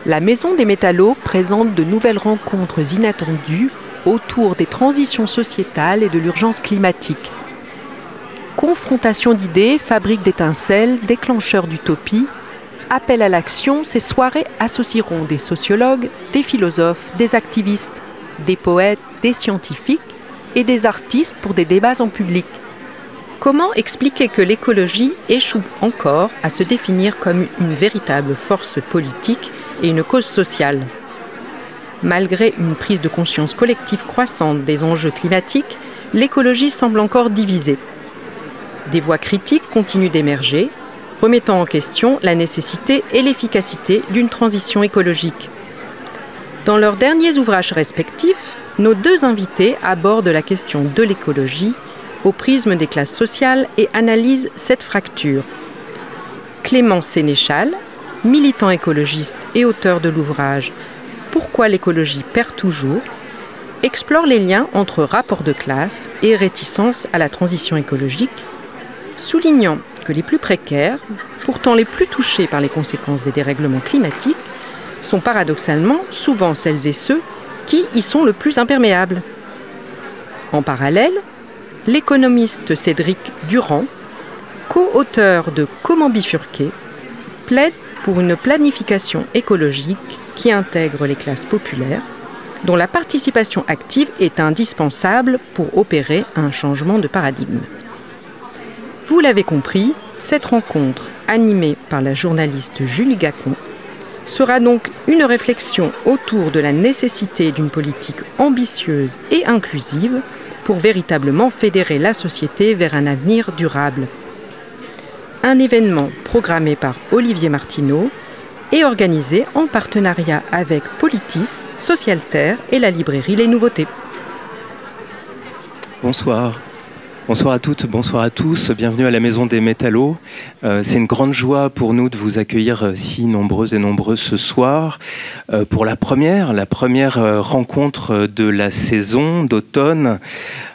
La Maison des Métallos présente de nouvelles rencontres inattendues autour des transitions sociétales et de l'urgence climatique. Confrontation d'idées, fabrique d'étincelles, déclencheur d'utopie, appel à l'action, ces soirées associeront des sociologues, des philosophes, des activistes, des poètes, des scientifiques et des artistes pour des débats en public. Comment expliquer que l'écologie échoue encore à se définir comme une véritable force politique et une cause sociale ? Malgré une prise de conscience collective croissante des enjeux climatiques, l'écologie semble encore divisée. Des voix critiques continuent d'émerger, remettant en question la nécessité et l'efficacité d'une transition écologique. Dans leurs derniers ouvrages respectifs, nos deux invités abordent la question de l'écologie au prisme des classes sociales et analysent cette fracture. Clément Sénéchal, militant écologiste et auteur de l'ouvrage « Pourquoi l'écologie perd toujours ?», explore les liens entre rapport de classe et réticence à la transition écologique, soulignant que les plus précaires, pourtant les plus touchés par les conséquences des dérèglements climatiques, sont paradoxalement souvent celles et ceux qui y sont le plus imperméables. En parallèle, l'économiste Cédric Durand, co-auteur de Comment bifurquer, plaide pour une planification écologique qui intègre les classes populaires, dont la participation active est indispensable pour opérer un changement de paradigme. Vous l'avez compris, cette rencontre, animée par la journaliste Julie Gacon, sera donc une réflexion autour de la nécessité d'une politique ambitieuse et inclusive pour véritablement fédérer la société vers un avenir durable. Un événement programmé par Olivier Martineau et organisé en partenariat avec Politis, Socialterre et la librairie Les Nouveautés. Bonsoir. Bonsoir à toutes, bonsoir à tous, bienvenue à la Maison des Métallos. C'est une grande joie pour nous de vous accueillir si nombreuses et nombreux ce soir pour la première rencontre de la saison d'automne.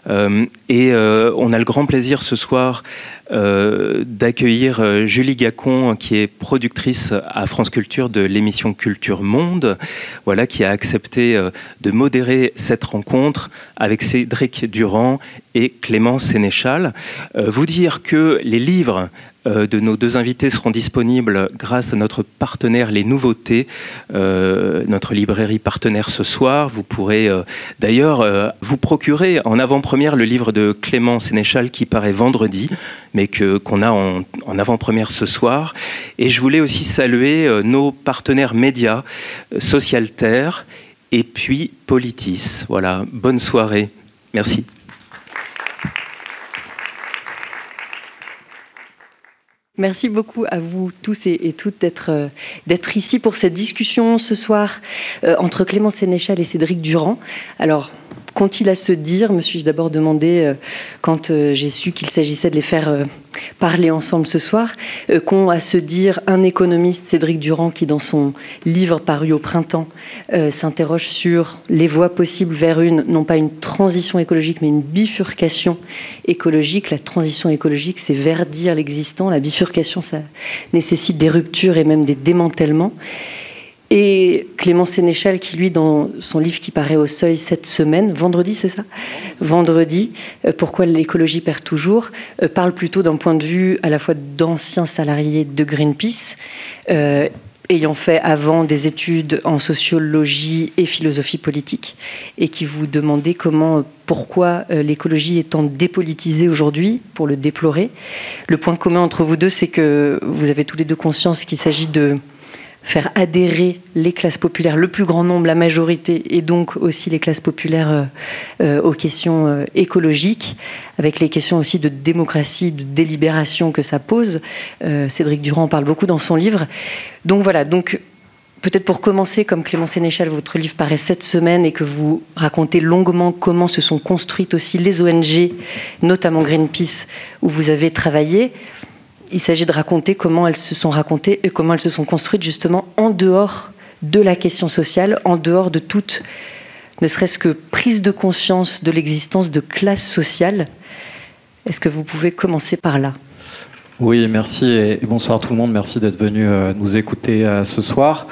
Et on a le grand plaisir ce soir d'accueillir Julie Gacon, qui est productrice à France Culture de l'émission Culture Monde, voilà, qui a accepté de modérer cette rencontre avec Cédric Durand et Clément Sénéchal. Vous dire que les livres de nos deux invités seront disponibles grâce à notre partenaire Les Nouveautés, notre librairie partenaire ce soir. Vous pourrez d'ailleurs vous procurer en avant-première le livre de Clément Sénéchal qui paraît vendredi, mais qu'on a en avant-première ce soir. Et je voulais aussi saluer nos partenaires médias, Socialterre et puis Politis. Voilà, bonne soirée. Merci. Merci beaucoup à vous tous et toutes d'être ici pour cette discussion ce soir entre Clément Sénéchal et Cédric Durand. Alors, qu'ont-ils à se dire, me suis-je d'abord demandé quand j'ai su qu'il s'agissait de les faire parler ensemble ce soir. Qu'ont à se dire un économiste, Cédric Durand, qui dans son livre paru au printemps s'interroge sur les voies possibles vers non pas une transition écologique, mais une bifurcation écologique. La transition écologique, c'est verdir l'existant. La bifurcation, ça nécessite des ruptures et même des démantèlements. Et Clément Sénéchal, qui lui, dans son livre qui paraît au Seuil cette semaine, vendredi, c'est ça ? Vendredi, Pourquoi l'écologie perd toujours, parle plutôt d'un point de vue à la fois d'anciens salariés de Greenpeace, ayant fait avant des études en sociologie et philosophie politique, et qui vous demandait pourquoi l'écologie étant dépolitisée aujourd'hui, pour le déplorer. Le point commun entre vous deux, c'est que vous avez tous les deux conscience qu'il s'agit de faire adhérer les classes populaires, le plus grand nombre, la majorité, et donc aussi les classes populaires aux questions écologiques, avec les questions aussi de démocratie, de délibération que ça pose. Cédric Durand en parle beaucoup dans son livre. Donc voilà, peut-être pour commencer, comme Clément Sénéchal, votre livre paraît cette semaine et que vous racontez longuement comment se sont construites aussi les ONG, notamment Greenpeace, où vous avez travaillé. Il s'agit de raconter comment elles se sont racontées et comment elles se sont construites justement en dehors de la question sociale, en dehors de toute, ne serait-ce que prise de conscience de l'existence de classes sociales. Est-ce que vous pouvez commencer par là ? Oui, merci et bonsoir tout le monde. Merci d'être venu nous écouter ce soir.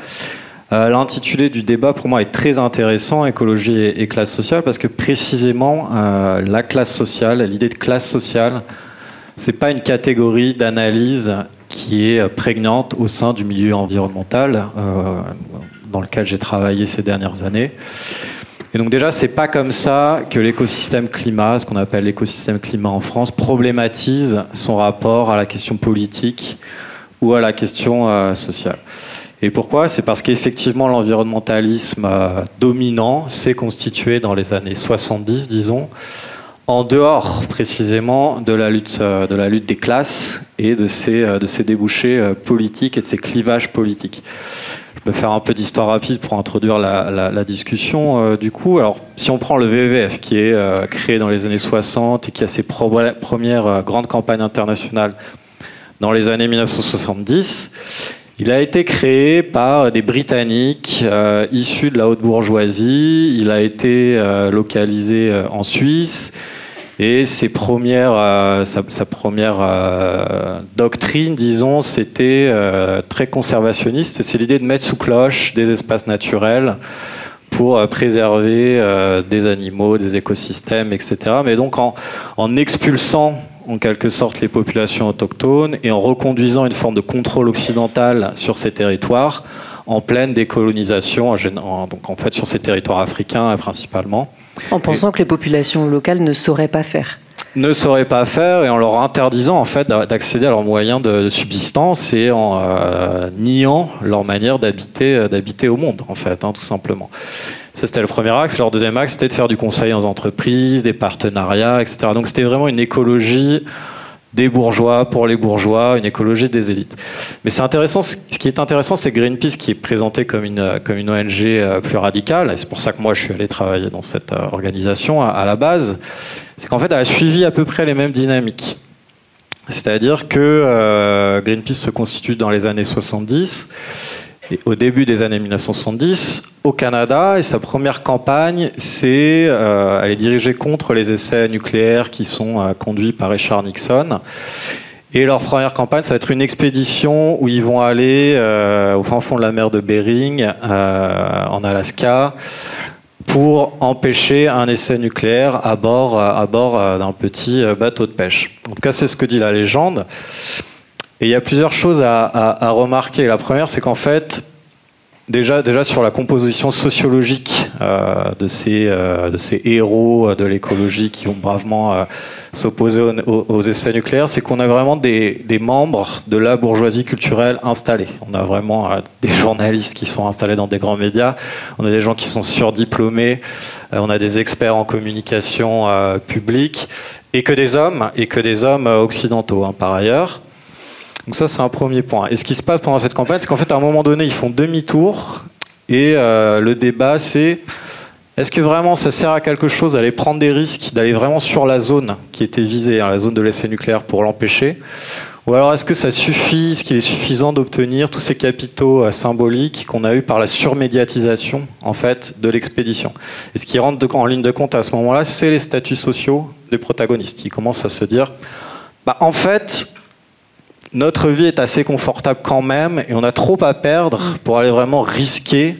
L'intitulé du débat, pour moi, est très intéressant, écologie et classe sociale, parce que précisément, la classe sociale, l'idée de classe sociale, c'est pas une catégorie d'analyse qui est prégnante au sein du milieu environnemental dans lequel j'ai travaillé ces dernières années. Et donc déjà, c'est pas comme ça que l'écosystème climat, ce qu'on appelle l'écosystème climat en France, problématise son rapport à la question politique ou à la question sociale. Et pourquoi ? C'est parce qu'effectivement, l'environnementalisme dominant s'est constitué dans les années 70, disons, en dehors précisément de la lutte des classes et de ses débouchés politiques et de ses clivages politiques. Je peux faire un peu d'histoire rapide pour introduire la discussion. Du coup, alors, si on prend le WWF, qui est créé dans les années 60 et qui a ses premières grandes campagnes internationales dans les années 1970, il a été créé par des Britanniques issus de la haute bourgeoisie. Il a été localisé en Suisse. Et sa première doctrine, disons, c'était très conservationniste. C'est l'idée de mettre sous cloche des espaces naturels pour préserver des animaux, des écosystèmes, etc. Mais donc en expulsant en quelque sorte les populations autochtones et en reconduisant une forme de contrôle occidental sur ces territoires en pleine décolonisation, donc en fait sur ces territoires africains principalement. En pensant que les populations locales ne sauraient pas faire. Ne sauraient pas faire et en leur interdisant en fait d'accéder à leurs moyens de subsistance et en niant leur manière d'habiter au monde en fait, tout simplement. Ça c'était le premier axe. Leur deuxième axe c'était de faire du conseil aux entreprises, des partenariats, etc. Donc c'était vraiment une écologie des bourgeois pour les bourgeois, une écologie des élites. Mais c'est intéressant. Ce qui est intéressant, c'est Greenpeace qui est présenté comme une ONG plus radicale. Et c'est pour ça que moi je suis allé travailler dans cette organisation à la base. C'est qu'en fait, elle a suivi à peu près les mêmes dynamiques. C'est-à-dire que Greenpeace se constitue dans les années 70. Et au début des années 1970, au Canada, et sa première campagne, elle est dirigée contre les essais nucléaires qui sont conduits par Richard Nixon. Et leur première campagne, ça va être une expédition où ils vont aller au fin fond de la mer de Bering, en Alaska, pour empêcher un essai nucléaire à bord d'un petit bateau de pêche. En tout cas, c'est ce que dit la légende. Et il y a plusieurs choses à remarquer. La première, c'est qu'en fait, déjà sur la composition sociologique de ces héros de l'écologie qui vont bravement s'opposer aux essais nucléaires, c'est qu'on a vraiment des membres de la bourgeoisie culturelle installés. On a vraiment des journalistes qui sont installés dans des grands médias, on a des gens qui sont surdiplômés, on a des experts en communication publique, et que des hommes occidentaux, par ailleurs. Donc ça, c'est un premier point. Et ce qui se passe pendant cette campagne, c'est qu'en fait, à un moment donné, ils font demi-tour. Et le débat, c'est est-ce que vraiment ça sert à quelque chose d'aller prendre des risques, d'aller vraiment sur la zone qui était visée, la zone de l'essai nucléaire, pour l'empêcher ? Ou alors est-ce que ça suffit, est-ce qu'il est suffisant d'obtenir tous ces capitaux symboliques qu'on a eu par la surmédiatisation en fait, de l'expédition ? Et ce qui rentre en ligne de compte à ce moment-là, c'est les statuts sociaux des protagonistes qui commencent à se dire en fait, notre vie est assez confortable quand même et on a trop à perdre pour aller vraiment risquer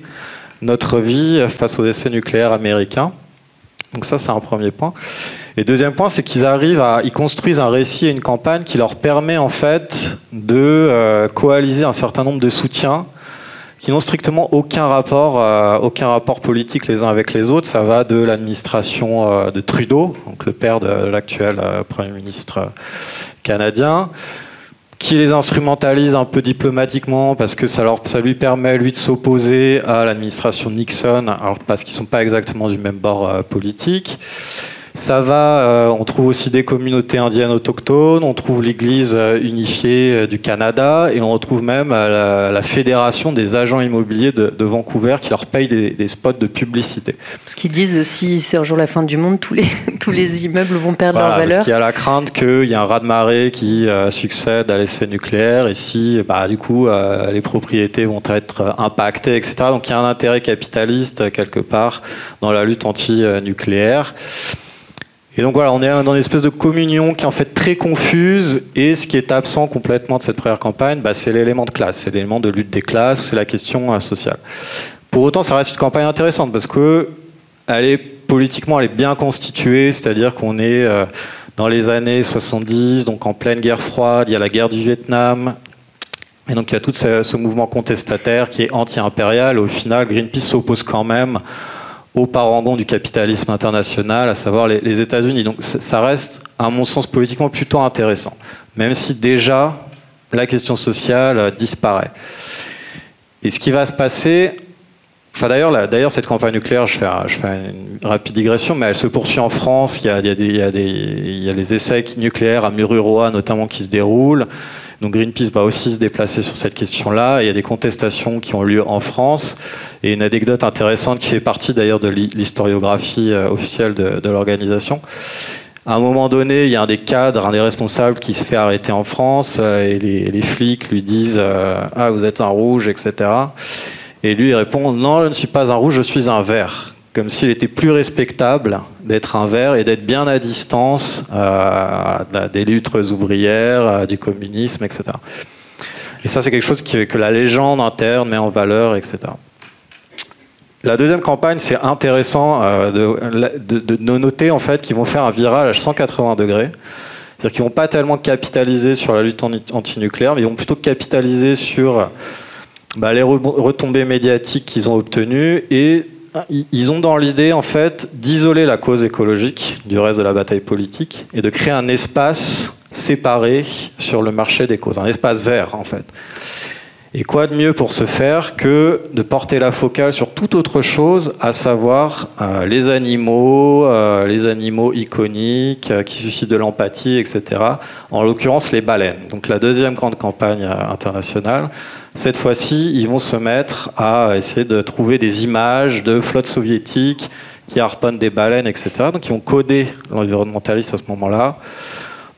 notre vie face aux essais nucléaires américains. Donc ça, c'est un premier point. Et deuxième point, c'est ils construisent un récit et une campagne qui leur permet en fait de coaliser un certain nombre de soutiens qui n'ont strictement aucun rapport politique les uns avec les autres. Ça va de l'administration de Trudeau, donc le père de l'actuel Premier ministre canadien, qui les instrumentalise un peu diplomatiquement parce que ça lui permet, lui, de s'opposer à l'administration Nixon, alors parce qu'ils ne sont pas exactement du même bord politique. Ça va, on trouve aussi des communautés indiennes autochtones, on trouve l'Église unifiée du Canada et on retrouve même la Fédération des agents immobiliers de Vancouver qui leur paye des spots de publicité. Parce qu'ils disent si c'est un jour la fin du monde, tous les immeubles vont perdre leur valeur. Parce qu'il y a la crainte qu'il y ait un raz-de-marée qui succède à l'essai nucléaire et si du coup les propriétés vont être impactées, etc. Donc il y a un intérêt capitaliste quelque part dans la lutte anti-nucléaire. Et donc voilà, on est dans une espèce de communion qui est en fait très confuse, et ce qui est absent complètement de cette première campagne, c'est l'élément de classe, c'est l'élément de lutte des classes, c'est la question sociale. Pour autant, ça reste une campagne intéressante parce que politiquement, elle est bien constituée, c'est-à-dire qu'on est dans les années 70, donc en pleine guerre froide, il y a la guerre du Vietnam, et donc il y a tout ce mouvement contestataire qui est anti-impérial. Au final, Greenpeace s'oppose quand même au parangon du capitalisme international, à savoir les États-Unis. Donc ça reste, à mon sens, politiquement plutôt intéressant, même si déjà la question sociale disparaît. Et ce qui va se passer, d'ailleurs cette campagne nucléaire, je fais une rapide digression, mais elle se poursuit en France. Il y a les essais nucléaires à Mururoa notamment qui se déroulent. Donc Greenpeace va aussi se déplacer sur cette question-là. Il y a des contestations qui ont lieu en France. Et une anecdote intéressante qui fait partie d'ailleurs de l'historiographie officielle de l'organisation. À un moment donné, il y a un des cadres, un des responsables qui se fait arrêter en France, et les flics lui disent « Ah, vous êtes un rouge, etc. » Et lui, il répond « Non, je ne suis pas un rouge, je suis un vert ». Comme s'il était plus respectable d'être un vert et d'être bien à distance des luttes ouvrières, du communisme, etc. Et ça, c'est quelque chose que la légende interne met en valeur, etc. La deuxième campagne, c'est intéressant de noter en fait qu'ils vont faire un virage à 180 degrés. C'est-à-dire qu'ils ne vont pas tellement capitaliser sur la lutte antinucléaire, mais ils vont plutôt capitaliser sur les retombées médiatiques qu'ils ont obtenues, et ils ont dans l'idée en fait d'isoler la cause écologique du reste de la bataille politique et de créer un espace séparé sur le marché des causes, un espace vert en fait. Et quoi de mieux pour ce faire que de porter la focale sur toute autre chose, à savoir les animaux iconiques qui suscitent de l'empathie, etc. En l'occurrence les baleines. Donc la deuxième grande campagne internationale. Cette fois-ci, ils vont se mettre à essayer de trouver des images de flottes soviétiques qui harponnent des baleines, etc. Donc ils vont coder l'environnementaliste à ce moment-là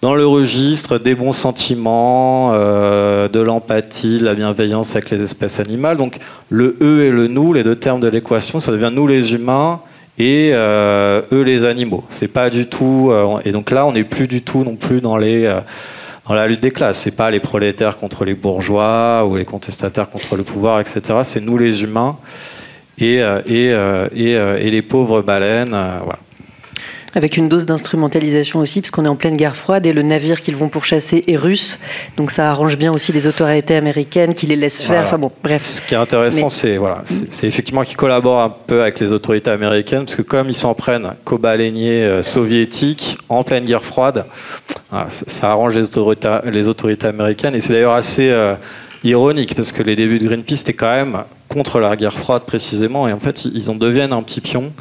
dans le registre des bons sentiments, de l'empathie, de la bienveillance avec les espèces animales. Donc le « eux » et le « nous », les deux termes de l'équation, ça devient « nous les humains » et « eux les animaux ». C'est pas du tout... et donc là, on n'est plus du tout non plus dans la lutte des classes. C'est pas les prolétaires contre les bourgeois ou les contestataires contre le pouvoir, etc. C'est nous les humains et les pauvres baleines. Voilà. Avec une dose d'instrumentalisation aussi, parce qu'on est en pleine guerre froide et le navire qu'ils vont pourchasser est russe. Donc ça arrange bien aussi les autorités américaines qui les laissent faire. Voilà. Enfin bon, bref. Ce qui est intéressant, c'est effectivement qu'ils collaborent un peu avec les autorités américaines, parce que comme ils s'en prennent qu'aux baleiniers soviétiques en pleine guerre froide, voilà, ça arrange les autorités américaines. Et c'est d'ailleurs assez ironique, parce que les débuts de Greenpeace étaient quand même contre la guerre froide précisément, et en fait ils en deviennent un petit pion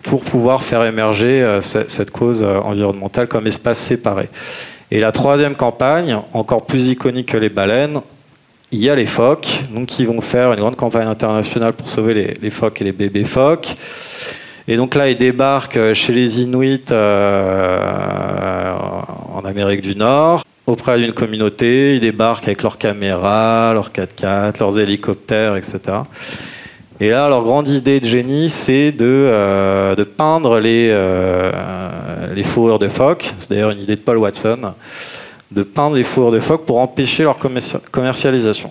pour pouvoir faire émerger cette cause environnementale comme espace séparé. Et la troisième campagne, encore plus iconique que les baleines, il y a les phoques, donc qui vont faire une grande campagne internationale pour sauver les phoques et les bébés phoques. Et donc là, ils débarquent chez les Inuits en Amérique du Nord, auprès d'une communauté. Ils débarquent avec leurs caméras, leurs 4x4, leurs hélicoptères, etc. Et là, leur grande idée de génie, c'est de peindre les fourrures de phoques. C'est d'ailleurs une idée de Paul Watson, de peindre les fourrures de phoques pour empêcher leur commercialisation.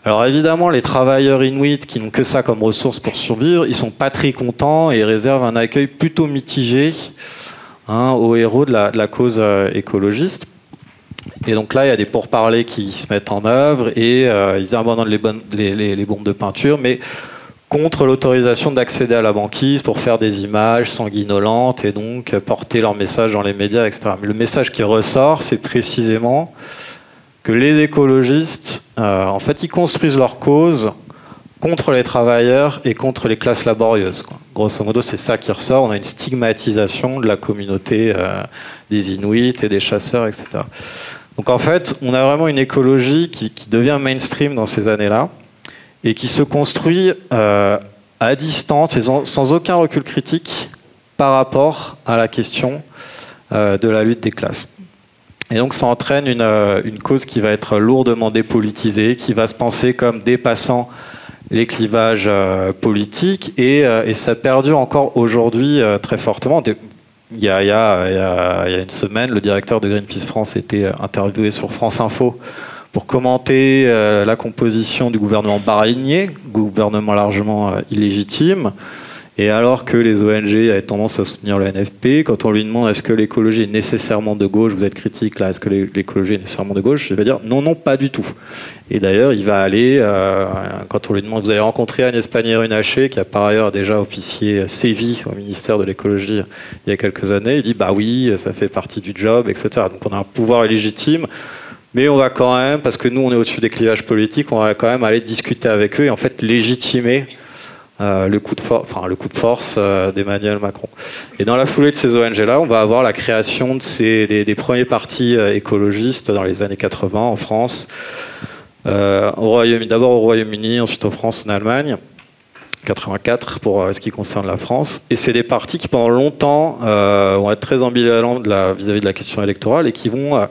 Alors évidemment, les travailleurs inuits qui n'ont que ça comme ressource pour survivre, ils sont pas très contents et réservent un accueil plutôt mitigé aux héros de la cause écologiste. Et donc là, il y a des pourparlers qui se mettent en œuvre et ils abandonnent les bombes de peinture, mais contre l'autorisation d'accéder à la banquise pour faire des images sanguinolentes et donc porter leur message dans les médias, etc. Mais le message qui ressort, c'est précisément que les écologistes, en fait, ils construisent leur cause contre les travailleurs et contre les classes laborieuses, quoi. Grosso modo, c'est ça qui ressort. On a une stigmatisation de la communauté des Inuits et des chasseurs, etc. Donc en fait, on a vraiment une écologie qui devient mainstream dans ces années-là et qui se construit à distance et sans aucun recul critique par rapport à la question de la lutte des classes. Et donc ça entraîne une cause qui va être lourdement dépolitisée, qui va se penser comme dépassant les clivages politiques, et ça perdure encore aujourd'hui très fortement. Il y a une semaine, le directeur de Greenpeace France était interviewé sur France Info pour commenter la composition du gouvernement Barnier, gouvernement largement illégitime. Et alors que les ONG avaient tendance à soutenir le NFP, quand on lui demande est-ce que l'écologie est nécessairement de gauche, vous êtes critique là, est-ce que l'écologie est nécessairement de gauche, il va dire non, pas du tout. Et d'ailleurs, il va aller, quand on lui demande, vous allez rencontrer Agnès Pannier-Runacher, qui a par ailleurs déjà officié sévi au ministère de l'écologie il y a quelques années, il dit bah oui, ça fait partie du job, etc. Donc on a un pouvoir illégitime. Mais on va quand même, parce que nous on est au-dessus des clivages politiques, on va quand même aller discuter avec eux et en fait légitimer le coup de force d'Emmanuel Macron. Et dans la foulée de ces ONG-là, on va avoir la création des premiers partis écologistes dans les années 80 en France, d'abord au Royaume-Uni, ensuite en France, en Allemagne, 84 pour ce qui concerne la France. Et c'est des partis qui pendant longtemps vont être très ambivalents vis-à-vis de la question électorale et qui vont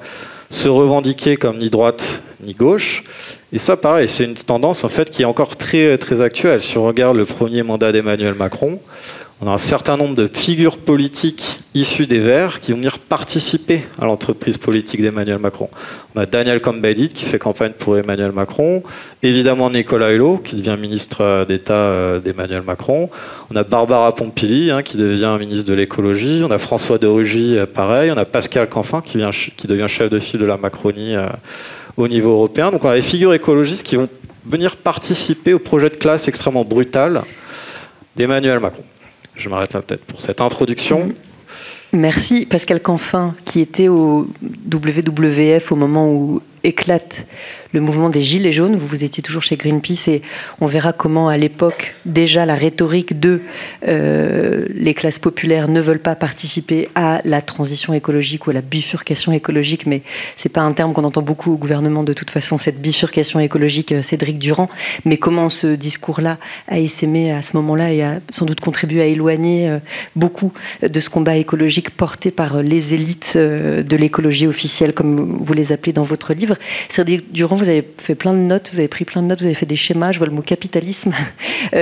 se revendiquer comme ni droite ni gauche. Et ça, pareil, c'est une tendance en fait qui est encore très, très actuelle. Si on regarde le premier mandat d'Emmanuel Macron, on a un certain nombre de figures politiques issues des Verts qui vont venir participer à l'entreprise politique d'Emmanuel Macron. On a Daniel Cohn-Bendit qui fait campagne pour Emmanuel Macron, évidemment Nicolas Hulot qui devient ministre d'État d'Emmanuel Macron, on a Barbara Pompili qui devient ministre de l'écologie, on a François de Rugy pareil, on a Pascal Canfin qui devient chef de file de la Macronie au niveau européen. Donc on a des figures écologistes qui vont venir participer au projet de classe extrêmement brutal d'Emmanuel Macron. Je m'arrête là peut-être pour cette introduction. Merci Pascal Canfin, qui était au WWF au moment où éclate le mouvement des Gilets jaunes. Vous étiez toujours chez Greenpeace et on verra comment à l'époque déjà la rhétorique de les classes populaires ne veulent pas participer à la transition écologique ou à la bifurcation écologique, mais c'est pas un terme qu'on entend beaucoup au gouvernement de toute façon, cette bifurcation écologique, Cédric Durand, mais comment ce discours-là a essaimé à ce moment-là et a sans doute contribué à éloigner beaucoup de ce combat écologique porté par les élites de l'écologie officielle, comme vous les appelez dans votre livre. Cédric Durand, vous avez fait plein de notes, vous avez pris plein de notes, vous avez fait des schémas, je vois le mot capitalisme.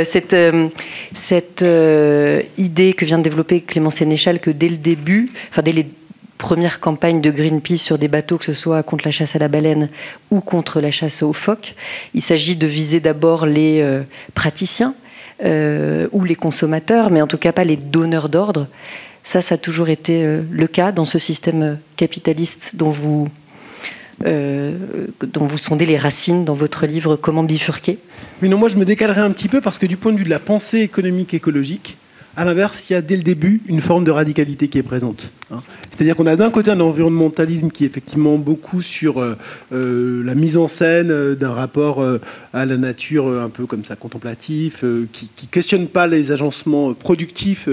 Cette idée que vient de développer Clément Sénéchal, que dès le début, enfin dès les premières campagnes de Greenpeace sur des bateaux, que ce soit contre la chasse à la baleine ou contre la chasse aux phoques, il s'agit de viser d'abord les praticiens ou les consommateurs, mais en tout cas pas les donneurs d'ordre. Ça a toujours été le cas dans ce système capitaliste dont vous sondez les racines dans votre livre « Comment bifurquer ». Mais non, moi je me décalerais un petit peu parce que du point de vue de la pensée économique écologique, à l'inverse, il y a dès le début une forme de radicalité qui est présente. C'est-à-dire qu'on a d'un côté un environnementalisme qui est effectivement beaucoup sur la mise en scène d'un rapport à la nature un peu comme ça contemplatif, qui ne questionne pas les agencements productifs.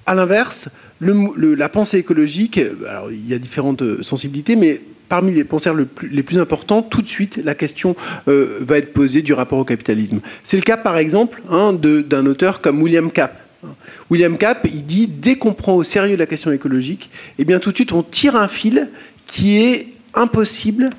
À l'inverse, la pensée écologique, alors il y a différentes sensibilités, mais parmi les penseurs les plus importants, tout de suite, la question va être posée du rapport au capitalisme. C'est le cas, par exemple, d'un auteur comme William Capp. William Capp, il dit, dès qu'on prend au sérieux la question écologique, eh bien tout de suite, on tire un fil qui est impossible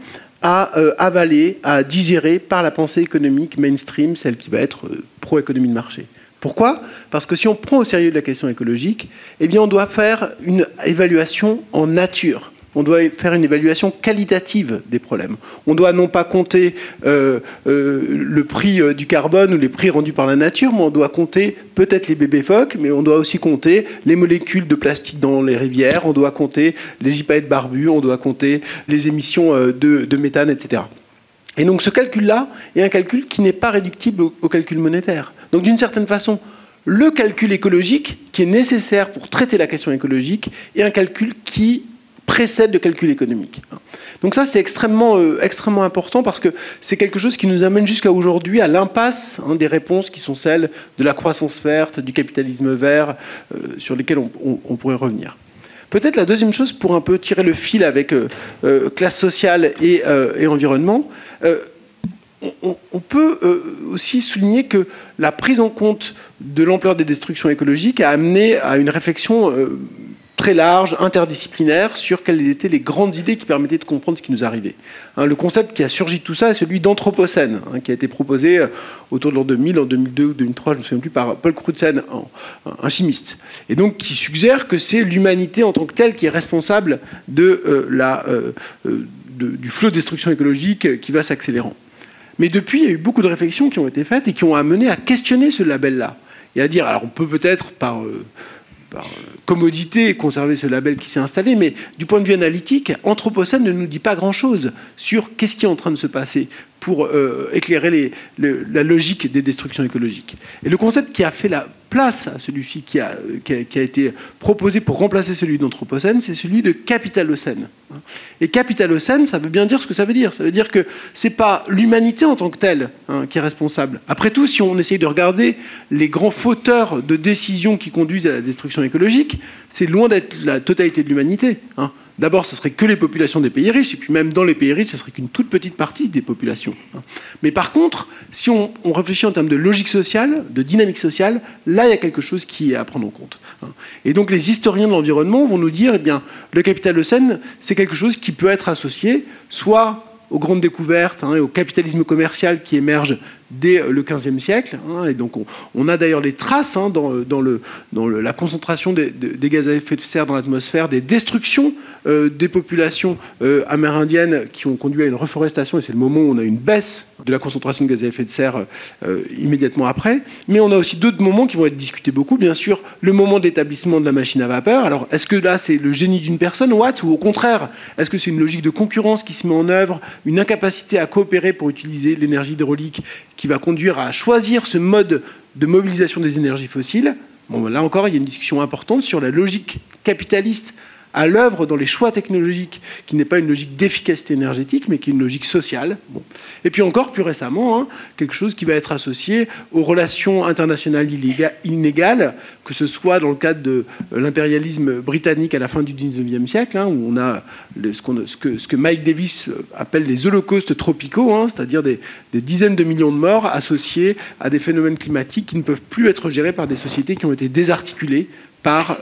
à avaler, à digérer par la pensée économique mainstream, celle qui va être pro-économie de marché. Pourquoi ? Parce que si on prend au sérieux la question écologique, eh bien on doit faire une évaluation en nature. On doit faire une évaluation qualitative des problèmes. On doit non pas compter le prix du carbone ou les prix rendus par la nature, mais on doit compter peut-être les bébés phoques, mais on doit aussi compter les molécules de plastique dans les rivières, on doit compter les gypaètes barbus, on doit compter les émissions de méthane, etc. Et donc ce calcul-là est un calcul qui n'est pas réductible au calcul monétaire. Donc d'une certaine façon, le calcul écologique, qui est nécessaire pour traiter la question écologique, est un calcul qui précède le calcul économique. Donc ça, c'est extrêmement important parce que c'est quelque chose qui nous amène jusqu'à aujourd'hui à l'impasse des réponses qui sont celles de la croissance verte, du capitalisme vert, sur lesquelles on pourrait revenir. Peut-être la deuxième chose, pour un peu tirer le fil avec classe sociale et environnement, on peut aussi souligner que la prise en compte de l'ampleur des destructions écologiques a amené à une réflexion très large, interdisciplinaire, sur quelles étaient les grandes idées qui permettaient de comprendre ce qui nous arrivait. Le concept qui a surgi de tout ça est celui d'anthropocène, qui a été proposé autour de l'an 2000, en 2002 ou 2003, je ne me souviens plus, par Paul Crutzen, un chimiste. Et donc qui suggère que c'est l'humanité en tant que telle qui est responsable du flot de destruction écologique qui va s'accélérant. Mais depuis, il y a eu beaucoup de réflexions qui ont été faites et qui ont amené à questionner ce label-là. Et à dire, alors on peut peut-être par commodité conserver ce label qui s'est installé, mais du point de vue analytique, Anthropocène ne nous dit pas grand-chose sur qu'est-ce qui est en train de se passer pour éclairer la logique des destructions écologiques. Et le concept qui a fait la place à celui-ci qui a été proposé pour remplacer celui d'Anthropocène, c'est celui de Capitalocène. Et Capitalocène, ça veut bien dire ce que ça veut dire. Ça veut dire que c'est pas l'humanité en tant que telle qui est responsable. Après tout, si on essaye de regarder les grands fauteurs de décisions qui conduisent à la destruction écologique, c'est loin d'être la totalité de l'humanité. D'abord, ce serait que les populations des pays riches, et puis même dans les pays riches, ce serait qu'une toute petite partie des populations. Mais par contre, si on réfléchit en termes de logique sociale, de dynamique sociale, là, il y a quelque chose qui est à prendre en compte. Et donc, les historiens de l'environnement vont nous dire, eh bien, le Capitalocène, c'est quelque chose qui peut être associé soit aux grandes découvertes et au capitalisme commercial qui émerge dès le XVe siècle. Et donc on a d'ailleurs les traces dans la concentration des gaz à effet de serre dans l'atmosphère, des destructions des populations amérindiennes qui ont conduit à une reforestation, et c'est le moment où on a une baisse de la concentration de gaz à effet de serre immédiatement après. Mais on a aussi d'autres moments qui vont être discutés beaucoup. Bien sûr, le moment de l'établissement de la machine à vapeur. Alors, est-ce que là, c'est le génie d'une personne, Watts, ou au contraire, est-ce que c'est une logique de concurrence qui se met en œuvre, une incapacité à coopérer pour utiliser l'énergie hydraulique qui va conduire à choisir ce mode de mobilisation des énergies fossiles? Bon, là encore, il y a une discussion importante sur la logique capitaliste à l'œuvre dans les choix technologiques, qui n'est pas une logique d'efficacité énergétique, mais qui est une logique sociale. Bon. Et puis encore, plus récemment, quelque chose qui va être associé aux relations internationales inégales, que ce soit dans le cadre de l'impérialisme britannique à la fin du XIXe siècle, où on a ce que Mike Davis appelle les holocaustes tropicaux, c'est-à-dire des dizaines de millions de morts associés à des phénomènes climatiques qui ne peuvent plus être gérés par des sociétés qui ont été désarticulées par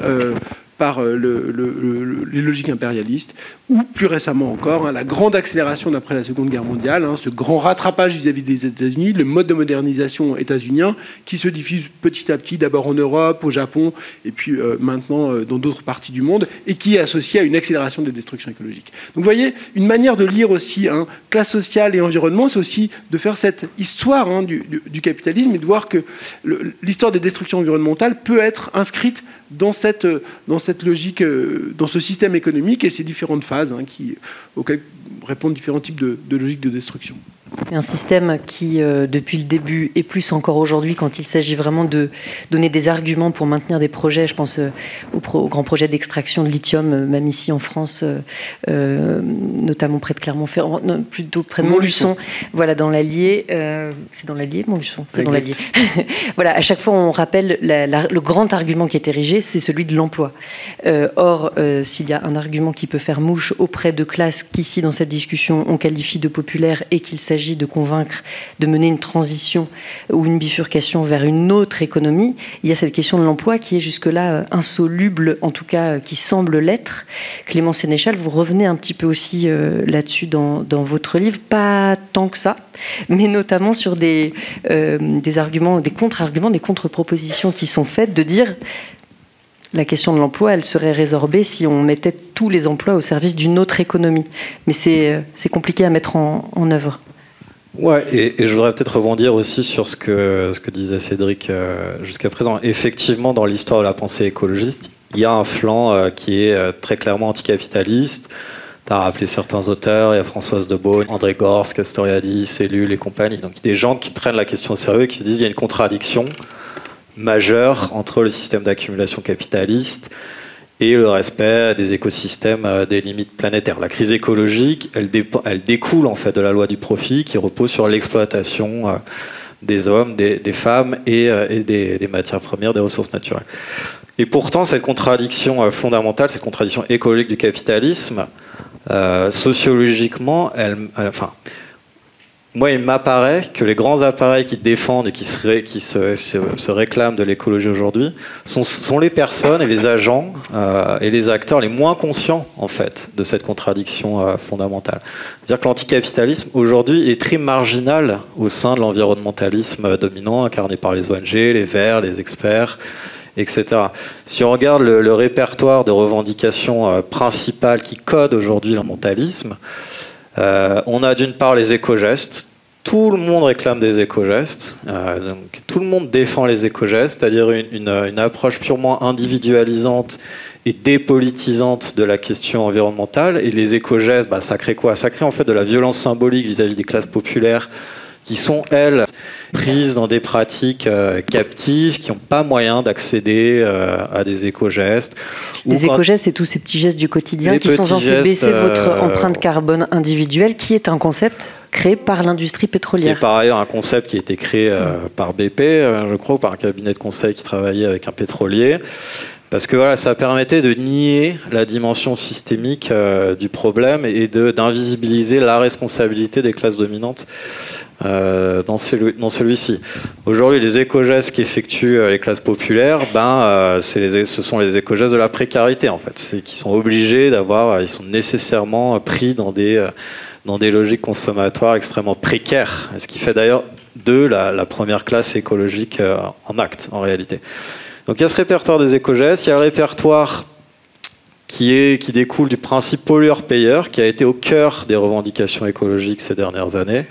les logiques impérialistes, ou plus récemment encore, la grande accélération d'après la Seconde Guerre mondiale, ce grand rattrapage vis-à-vis des États-Unis, le mode de modernisation états-unien qui se diffuse petit à petit, d'abord en Europe, au Japon, et puis maintenant dans d'autres parties du monde, et qui est associé à une accélération des destructions écologiques. Donc vous voyez, une manière de lire aussi classe sociale et environnement, c'est aussi de faire cette histoire du capitalisme et de voir que l'histoire des destructions environnementales peut être inscrite dans cette logique, dans ce système économique et ces différentes phases auxquelles répondent différents types de logiques de destruction. Un système qui, depuis le début, et plus encore aujourd'hui, quand il s'agit vraiment de donner des arguments pour maintenir des projets, je pense au grand projet d'extraction de lithium, même ici en France, notamment près de Clermont-Ferrand, plutôt près de Montluçon, voilà, dans l'Allier. C'est dans l'Allier, Montluçon, c'est dans l'Allier. Voilà, à chaque fois, on rappelle le grand argument qui est érigé, c'est celui de l'emploi. Or, s'il y a un argument qui peut faire mouche auprès de classes qu'ici, dans cette discussion, on qualifie de populaire et qu'il s'agit de convaincre de mener une transition ou une bifurcation vers une autre économie, il y a cette question de l'emploi qui est jusque-là insoluble, en tout cas qui semble l'être. Clément Sénéchal, vous revenez un petit peu aussi là-dessus dans votre livre, pas tant que ça, mais notamment sur des arguments, des contre-arguments, des contre-propositions qui sont faites de dire la question de l'emploi, elle serait résorbée si on mettait tous les emplois au service d'une autre économie. Mais c'est compliqué à mettre en œuvre. Ouais, et je voudrais peut-être rebondir aussi sur ce que disait Cédric jusqu'à présent. Effectivement, dans l'histoire de la pensée écologiste, il y a un flanc qui est très clairement anticapitaliste. Tu as rappelé certains auteurs, il y a Françoise de Beaune, André Gorz, Castoriadis, Cellule et compagnie. Donc il y a des gens qui prennent la question au sérieux et qui se disent qu'il y a une contradiction majeure entre le système d'accumulation capitaliste et le respect des écosystèmes, des limites planétaires. La crise écologique, elle découle en fait de la loi du profit qui repose sur l'exploitation des hommes, des femmes et des matières premières, des ressources naturelles. Et pourtant, cette contradiction fondamentale, cette contradiction écologique du capitalisme, sociologiquement, moi, il m'apparaît que les grands appareils qui défendent et qui se réclament de l'écologie aujourd'hui sont les personnes et les agents et les acteurs les moins conscients, en fait, de cette contradiction fondamentale. C'est-à-dire que l'anticapitalisme, aujourd'hui, est très marginal au sein de l'environnementalisme dominant, incarné par les ONG, les Verts, les experts, etc. Si on regarde le répertoire de revendications principales qui codent aujourd'hui l'environnementalisme, on a d'une part les éco-gestes. Tout le monde réclame des éco-gestes. Donc tout le monde défend les éco-gestes, c'est-à-dire une approche purement individualisante et dépolitisante de la question environnementale. Et les éco-gestes, ça crée quoi? Ça crée en fait de la violence symbolique vis-à-vis des classes populaires qui sont, elles, prises dans des pratiques captives, qui n'ont pas moyen d'accéder à des éco-gestes. Les éco-gestes, c'est tous ces petits gestes du quotidien qui sont censés baisser votre empreinte carbone individuelle, qui est un concept créé par l'industrie pétrolière. Qui est par ailleurs un concept qui a été créé par BP, je crois, ou par un cabinet de conseil qui travaillait avec un pétrolier. Parce que voilà, ça permettait de nier la dimension systémique du problème et d'invisibiliser la responsabilité des classes dominantes dans celui-ci. Aujourd'hui, les éco-gestes qu'effectuent les classes populaires, ce sont les éco-gestes de la précarité, en fait. C'est qu'ils sont obligés ils sont nécessairement pris dans des logiques consommatoires extrêmement précaires, ce qui fait d'ailleurs d'eux la première classe écologique en acte, en réalité. Donc il y a ce répertoire des éco-gestes, il y a le répertoire qui découle du principe pollueur-payeur, qui a été au cœur des revendications écologiques ces dernières années,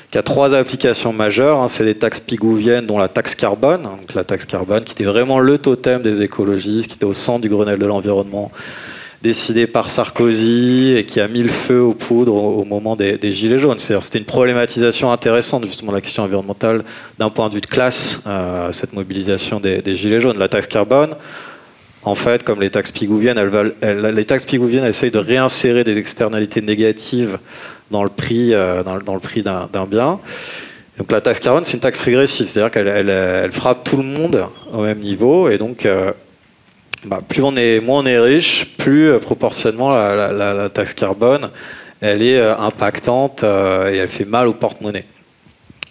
qui a 3 applications majeures. C'est les taxes pigouviennes, dont la taxe carbone. Donc la taxe carbone, qui était vraiment le totem des écologistes, qui était au centre du Grenelle de l'environnement, décidé par Sarkozy et qui a mis le feu aux poudres au moment des Gilets jaunes. C'était une problématisation intéressante, justement, de la question environnementale d'un point de vue de classe, cette mobilisation des Gilets jaunes. La taxe carbone, en fait, comme les taxes pigouviennes, les taxes pigouviennes essayent de réinsérer des externalités négatives dans le prix d'un bien. Donc la taxe carbone, c'est une taxe régressive, c'est-à-dire qu'elle frappe tout le monde au même niveau, et donc moins on est riche, plus proportionnellement la taxe carbone, elle est impactante et elle fait mal au porte-monnaie.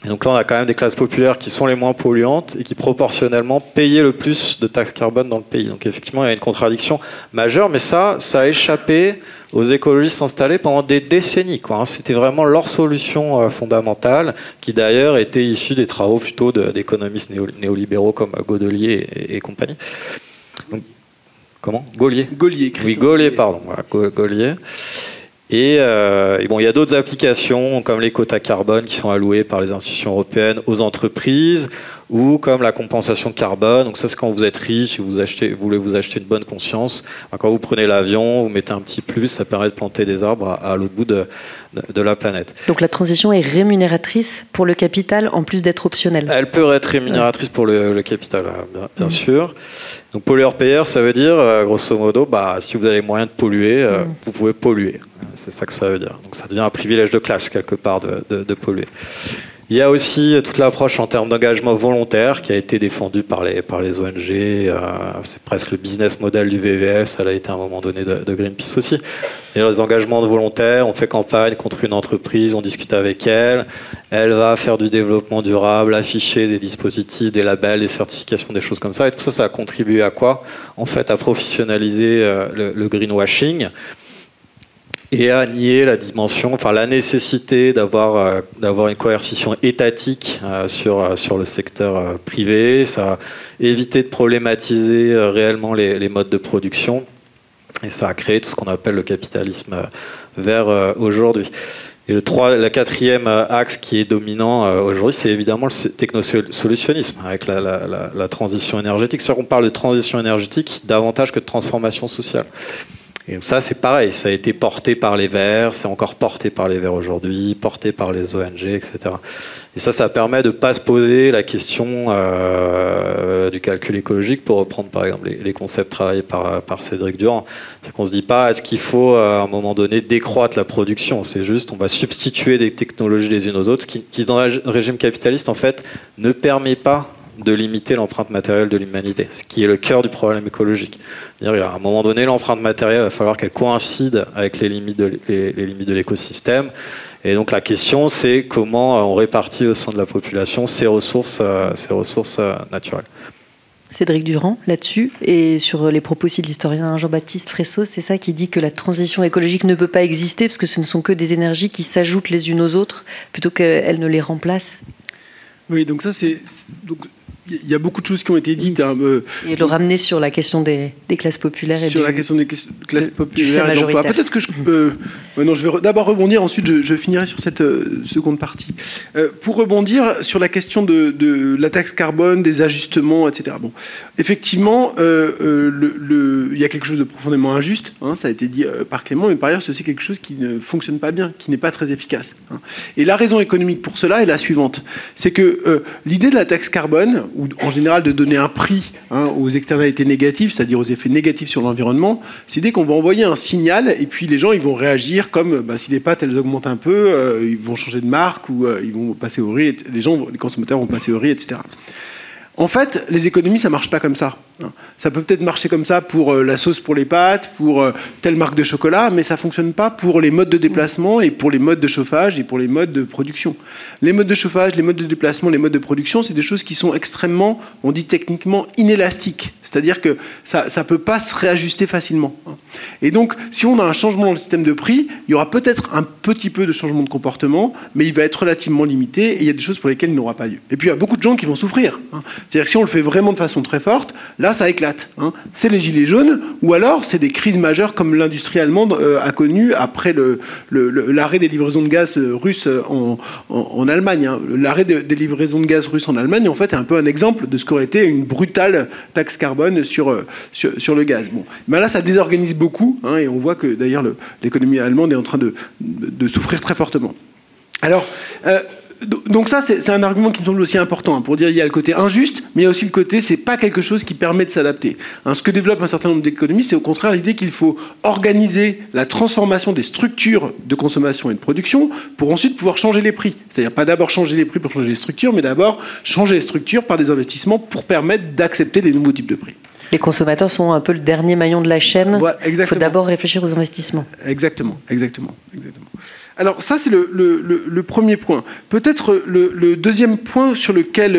Et donc là, on a quand même des classes populaires qui sont les moins polluantes et qui proportionnellement payaient le plus de taxes carbone dans le pays. Donc effectivement, il y a une contradiction majeure, mais ça a échappé aux écologistes installés pendant des décennies, quoi. C'était vraiment leur solution fondamentale, qui d'ailleurs était issue des travaux plutôt d'économistes néolibéraux comme Godelier et compagnie. Donc, comment? Gaulier. Oui, Gaulier, pardon. Voilà, Gaulier. Et bon, il y a d'autres applications comme les quotas carbone qui sont alloués par les institutions européennes aux entreprises, ou comme la compensation carbone. Donc ça, c'est quand vous êtes riche et vous voulez vous acheter une bonne conscience. Quand vous prenez l'avion, vous mettez un petit plus, ça permet de planter des arbres à l'autre bout de la planète. Donc la transition est rémunératrice pour le capital en plus d'être optionnelle. Elle peut être rémunératrice pour le capital, bien sûr. Donc pollueur-payeur, ça veut dire, grosso modo, si vous avez les moyens de polluer, vous pouvez polluer. C'est ça que ça veut dire. Donc ça devient un privilège de classe, quelque part, de polluer. Il y a aussi toute l'approche en termes d'engagement volontaire qui a été défendue par les ONG. C'est presque le business model du VVS. Elle a été à un moment donné de Greenpeace aussi. Et les engagements volontaires, on fait campagne contre une entreprise, on discute avec elle. Elle va faire du développement durable, afficher des dispositifs, des labels, des certifications, des choses comme ça. Et tout ça, ça a contribué à quoi? En fait, à professionnaliser le greenwashing et à nier la dimension, la nécessité d'avoir une coercition étatique sur le secteur privé. Ça a évité de problématiser réellement les modes de production, et ça a créé tout ce qu'on appelle le capitalisme vert aujourd'hui. Et le 4e axe qui est dominant aujourd'hui, c'est évidemment le technosolutionnisme avec la transition énergétique. C'est-à-dire qu'on parle de transition énergétique davantage que de transformation sociale. Et ça, c'est pareil, ça a été porté par les Verts, c'est encore porté par les Verts aujourd'hui, porté par les ONG, etc. Et ça permet de ne pas se poser la question du calcul écologique, pour reprendre par exemple les concepts travaillés par Cédric Durand. C'est qu'on ne se dit pas, est-ce qu'il faut à un moment donné décroître la production? C'est juste, on va substituer des technologies les unes aux autres, qui dans le régime capitaliste, en fait, ne permet pas de limiter l'empreinte matérielle de l'humanité, ce qui est le cœur du problème écologique. C'est-à-dire, à un moment donné, l'empreinte matérielle, il va falloir qu'elle coïncide avec les limites de l'écosystème. Et donc la question, c'est comment on répartit au sein de la population ces ressources naturelles. Cédric Durand, là-dessus, et sur les propos aussi de l'historien Jean-Baptiste Fressot, c'est ça qui dit que la transition écologique ne peut pas exister parce que ce ne sont que des énergies qui s'ajoutent les unes aux autres plutôt qu'elles ne les remplacent. Oui, donc ça, donc il y a beaucoup de choses qui ont été dites. Et le ramener sur la question des classes populaires et sur la question des classes populaires et de l'emploi. Peut-être que je vais d'abord rebondir, ensuite je finirai sur cette seconde partie. Pour rebondir sur la question de la taxe carbone, des ajustements, etc. Bon, effectivement, il y a quelque chose de profondément injuste, hein, ça a été dit par Clément, mais par ailleurs, c'est aussi quelque chose qui ne fonctionne pas bien, qui n'est pas très efficace. Hein. Et la raison économique pour cela est la suivante. C'est que l'idée de la taxe carbone, ou en général de donner un prix aux externalités négatives, c'est-à-dire aux effets négatifs sur l'environnement, c'est l'idée qu'on va envoyer un signal et puis les gens ils vont réagir comme si les pâtes elles augmentent un peu, ils vont changer de marque ou ils vont passer au riz, les consommateurs vont passer au riz, etc. En fait, les économies, ça marche pas comme ça. Ça peut peut-être marcher comme ça pour la sauce pour les pâtes, pour telle marque de chocolat, mais ça fonctionne pas pour les modes de déplacement et pour les modes de chauffage et pour les modes de production. Les modes de chauffage, les modes de déplacement, les modes de production, c'est des choses qui sont extrêmement, on dit techniquement, inélastiques. C'est-à-dire que ça peut pas se réajuster facilement. Et donc, si on a un changement dans le système de prix, il y aura peut-être un petit peu de changement de comportement, mais il va être relativement limité et il y a des choses pour lesquelles il n'aura pas lieu. Et puis, il y a beaucoup de gens qui vont souffrir. C'est-à-dire que si on le fait vraiment de façon très forte, là, ça éclate. C'est les gilets jaunes, ou alors c'est des crises majeures comme l'industrie allemande a connu après l'arrêt des livraisons de gaz russes en Allemagne. L'arrêt des livraisons de gaz russes en Allemagne, en fait, est un peu un exemple de ce qu'aurait été une brutale taxe carbone sur le gaz. Bon. Mais là, ça désorganise beaucoup, et on voit que d'ailleurs l'économie allemande est en train de souffrir très fortement. Alors, donc ça, c'est un argument qui me semble aussi important pour dire il y a le côté injuste, mais il y a aussi le côté c'est pas quelque chose qui permet de s'adapter. Ce que développe un certain nombre d'économies, c'est au contraire l'idée qu'il faut organiser la transformation des structures de consommation et de production pour ensuite pouvoir changer les prix. C'est-à-dire pas d'abord changer les prix pour changer les structures, mais d'abord changer les structures par des investissements pour permettre d'accepter les nouveaux types de prix. Les consommateurs sont un peu le dernier maillon de la chaîne. Voilà, il faut d'abord réfléchir aux investissements. Exactement. Alors ça, c'est le premier point. Peut-être le deuxième point sur lequel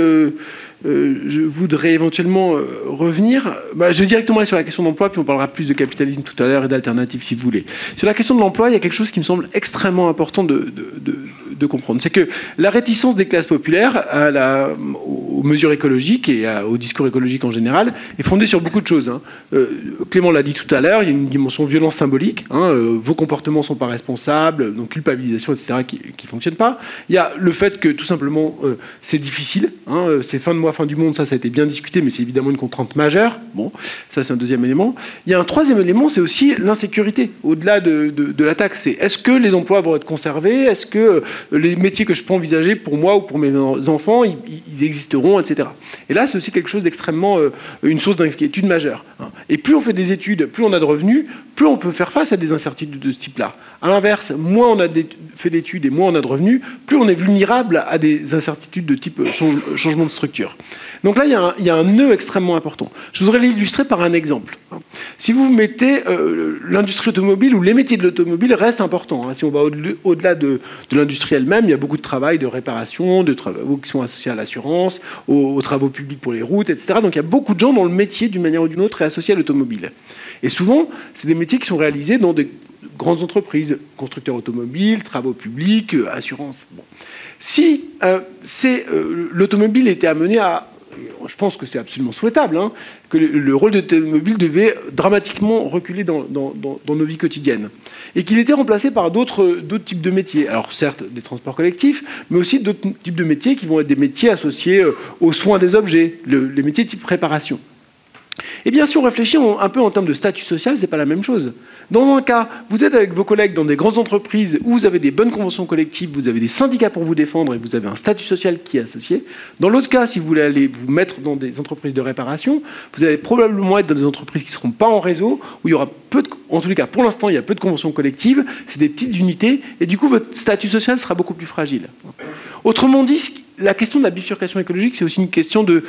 je voudrais éventuellement revenir, je vais directement aller sur la question de l'emploi, puis on parlera plus de capitalisme tout à l'heure et d'alternatives si vous voulez. Sur la question de l'emploi, il y a quelque chose qui me semble extrêmement important de comprendre. C'est que la réticence des classes populaires aux mesures écologiques et au discours écologique en général est fondée sur beaucoup de choses. Clément l'a dit tout à l'heure, il y a une dimension violence symbolique. Vos comportements ne sont pas responsables, donc culpabilisation, etc., qui ne fonctionne pas. Il y a le fait que tout simplement c'est difficile. C'est fin de mois, fin du monde, ça a été bien discuté, mais c'est évidemment une contrainte majeure. Bon, ça c'est un deuxième élément. Il y a un troisième élément, c'est aussi l'insécurité. Au-delà de la taxe, c'est est-ce que les emplois vont être conservés? Est-ce que les métiers que je peux envisager pour moi ou pour mes enfants, ils existeront, etc. Et là, c'est aussi quelque chose d'extrêmement, une source d'inquiétude majeure. Et plus on fait des études, plus on a de revenus, plus on peut faire face à des incertitudes de ce type-là. À l'inverse, moins on a fait d'études et moins on a de revenus, plus on est vulnérable à des incertitudes de type changement de structure. Donc là, il y a un nœud extrêmement important. Je voudrais l'illustrer par un exemple. Si vous mettez l'industrie automobile ou les métiers de l'automobile restent importants. Si on va au-delà de l'industrie elle-même, il y a beaucoup de travail de réparation, de travaux qui sont associés à l'assurance, aux travaux publics pour les routes, etc. Donc il y a beaucoup de gens dont le métier, d'une manière ou d'une autre, est associé à l'automobile. Et souvent, c'est des métiers qui sont réalisés dans des grandes entreprises, constructeurs automobiles, travaux publics, assurance. Bon. Si l'automobile était amené à... Je pense que c'est absolument souhaitable, que le rôle de l'automobile devait dramatiquement reculer dans nos vies quotidiennes. Et qu'il était remplacé par d'autres types de métiers. Alors certes, des transports collectifs, mais aussi d'autres types de métiers qui vont être des métiers associés aux soins des objets, les métiers type réparation. Eh bien, si on réfléchit un peu en termes de statut social, c'est pas la même chose. Dans un cas, vous êtes avec vos collègues dans des grandes entreprises où vous avez des bonnes conventions collectives, vous avez des syndicats pour vous défendre et vous avez un statut social qui est associé. Dans l'autre cas, si vous voulez aller vous mettre dans des entreprises de réparation, vous allez probablement être dans des entreprises qui ne seront pas en réseau, où il y aura en tous les cas, pour l'instant, il y a peu de conventions collectives, c'est des petites unités, et du coup, votre statut social sera beaucoup plus fragile. Autrement dit, la question de la bifurcation écologique, c'est aussi une question de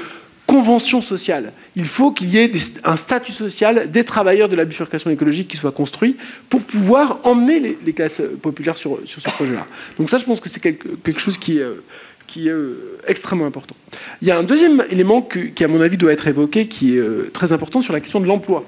convention sociale. Il faut qu'il y ait un statut social des travailleurs de la bifurcation écologique qui soit construit pour pouvoir emmener les classes populaires sur ce projet-là. Donc ça, je pense que c'est quelque chose qui est extrêmement important. Il y a un deuxième élément qui, à mon avis, doit être évoqué, qui est très important sur la question de l'emploi.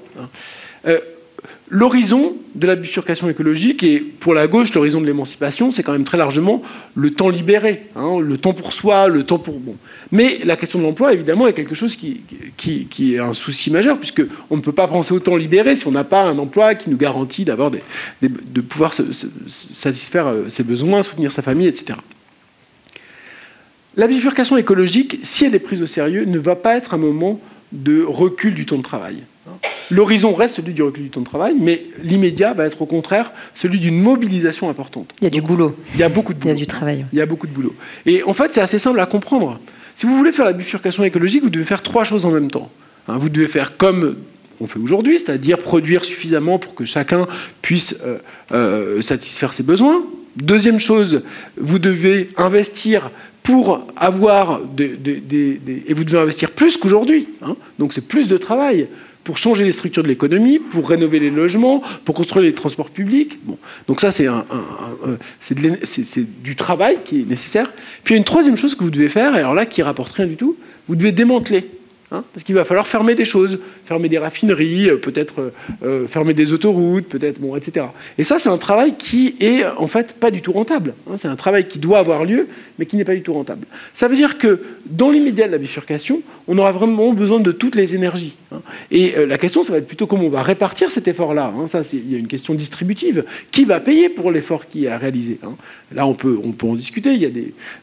L'horizon de la bifurcation écologique, et pour la gauche, l'horizon de l'émancipation, c'est quand même très largement le temps libéré, le temps pour soi, le temps pour... Bon. Mais la question de l'emploi, évidemment, est quelque chose qui est un souci majeur, puisqu'on ne peut pas penser au temps libéré si on n'a pas un emploi qui nous garantit de pouvoir satisfaire ses besoins, soutenir sa famille, etc. La bifurcation écologique, si elle est prise au sérieux, ne va pas être un moment de recul du temps de travail. L'horizon reste celui du recul du temps de travail, mais l'immédiat va être au contraire celui d'une mobilisation importante. Il y a du boulot. Il y a beaucoup de boulot. Il y a du travail. Il y a beaucoup de boulot. Et en fait, c'est assez simple à comprendre. Si vous voulez faire la bifurcation écologique, vous devez faire 3 choses en même temps. Vous devez faire comme on fait aujourd'hui, c'est-à-dire produire suffisamment pour que chacun puisse satisfaire ses besoins. Deuxième chose, vous devez investir pour avoir et vous devez investir plus qu'aujourd'hui. Donc c'est plus de travail pour changer les structures de l'économie, pour rénover les logements, pour construire les transports publics. Bon. Donc ça, c'est du travail qui est nécessaire. Puis il y a une troisième chose que vous devez faire, et alors là, qui ne rapporte rien du tout, vous devez démanteler. Parce qu'il va falloir fermer des choses, fermer des raffineries, peut-être fermer des autoroutes, peut-être, bon, etc. Et ça, c'est un travail qui est en fait pas du tout rentable. C'est un travail qui doit avoir lieu, mais qui n'est pas du tout rentable. Ça veut dire que dans l'immédiat de la bifurcation, on aura vraiment besoin de toutes les énergies. Et la question, ça va être plutôt comment on va répartir cet effort-là. Ça, il y a une question distributive. Qui va payer pour l'effort qui est à réaliser? Là, on peut en discuter. Il y a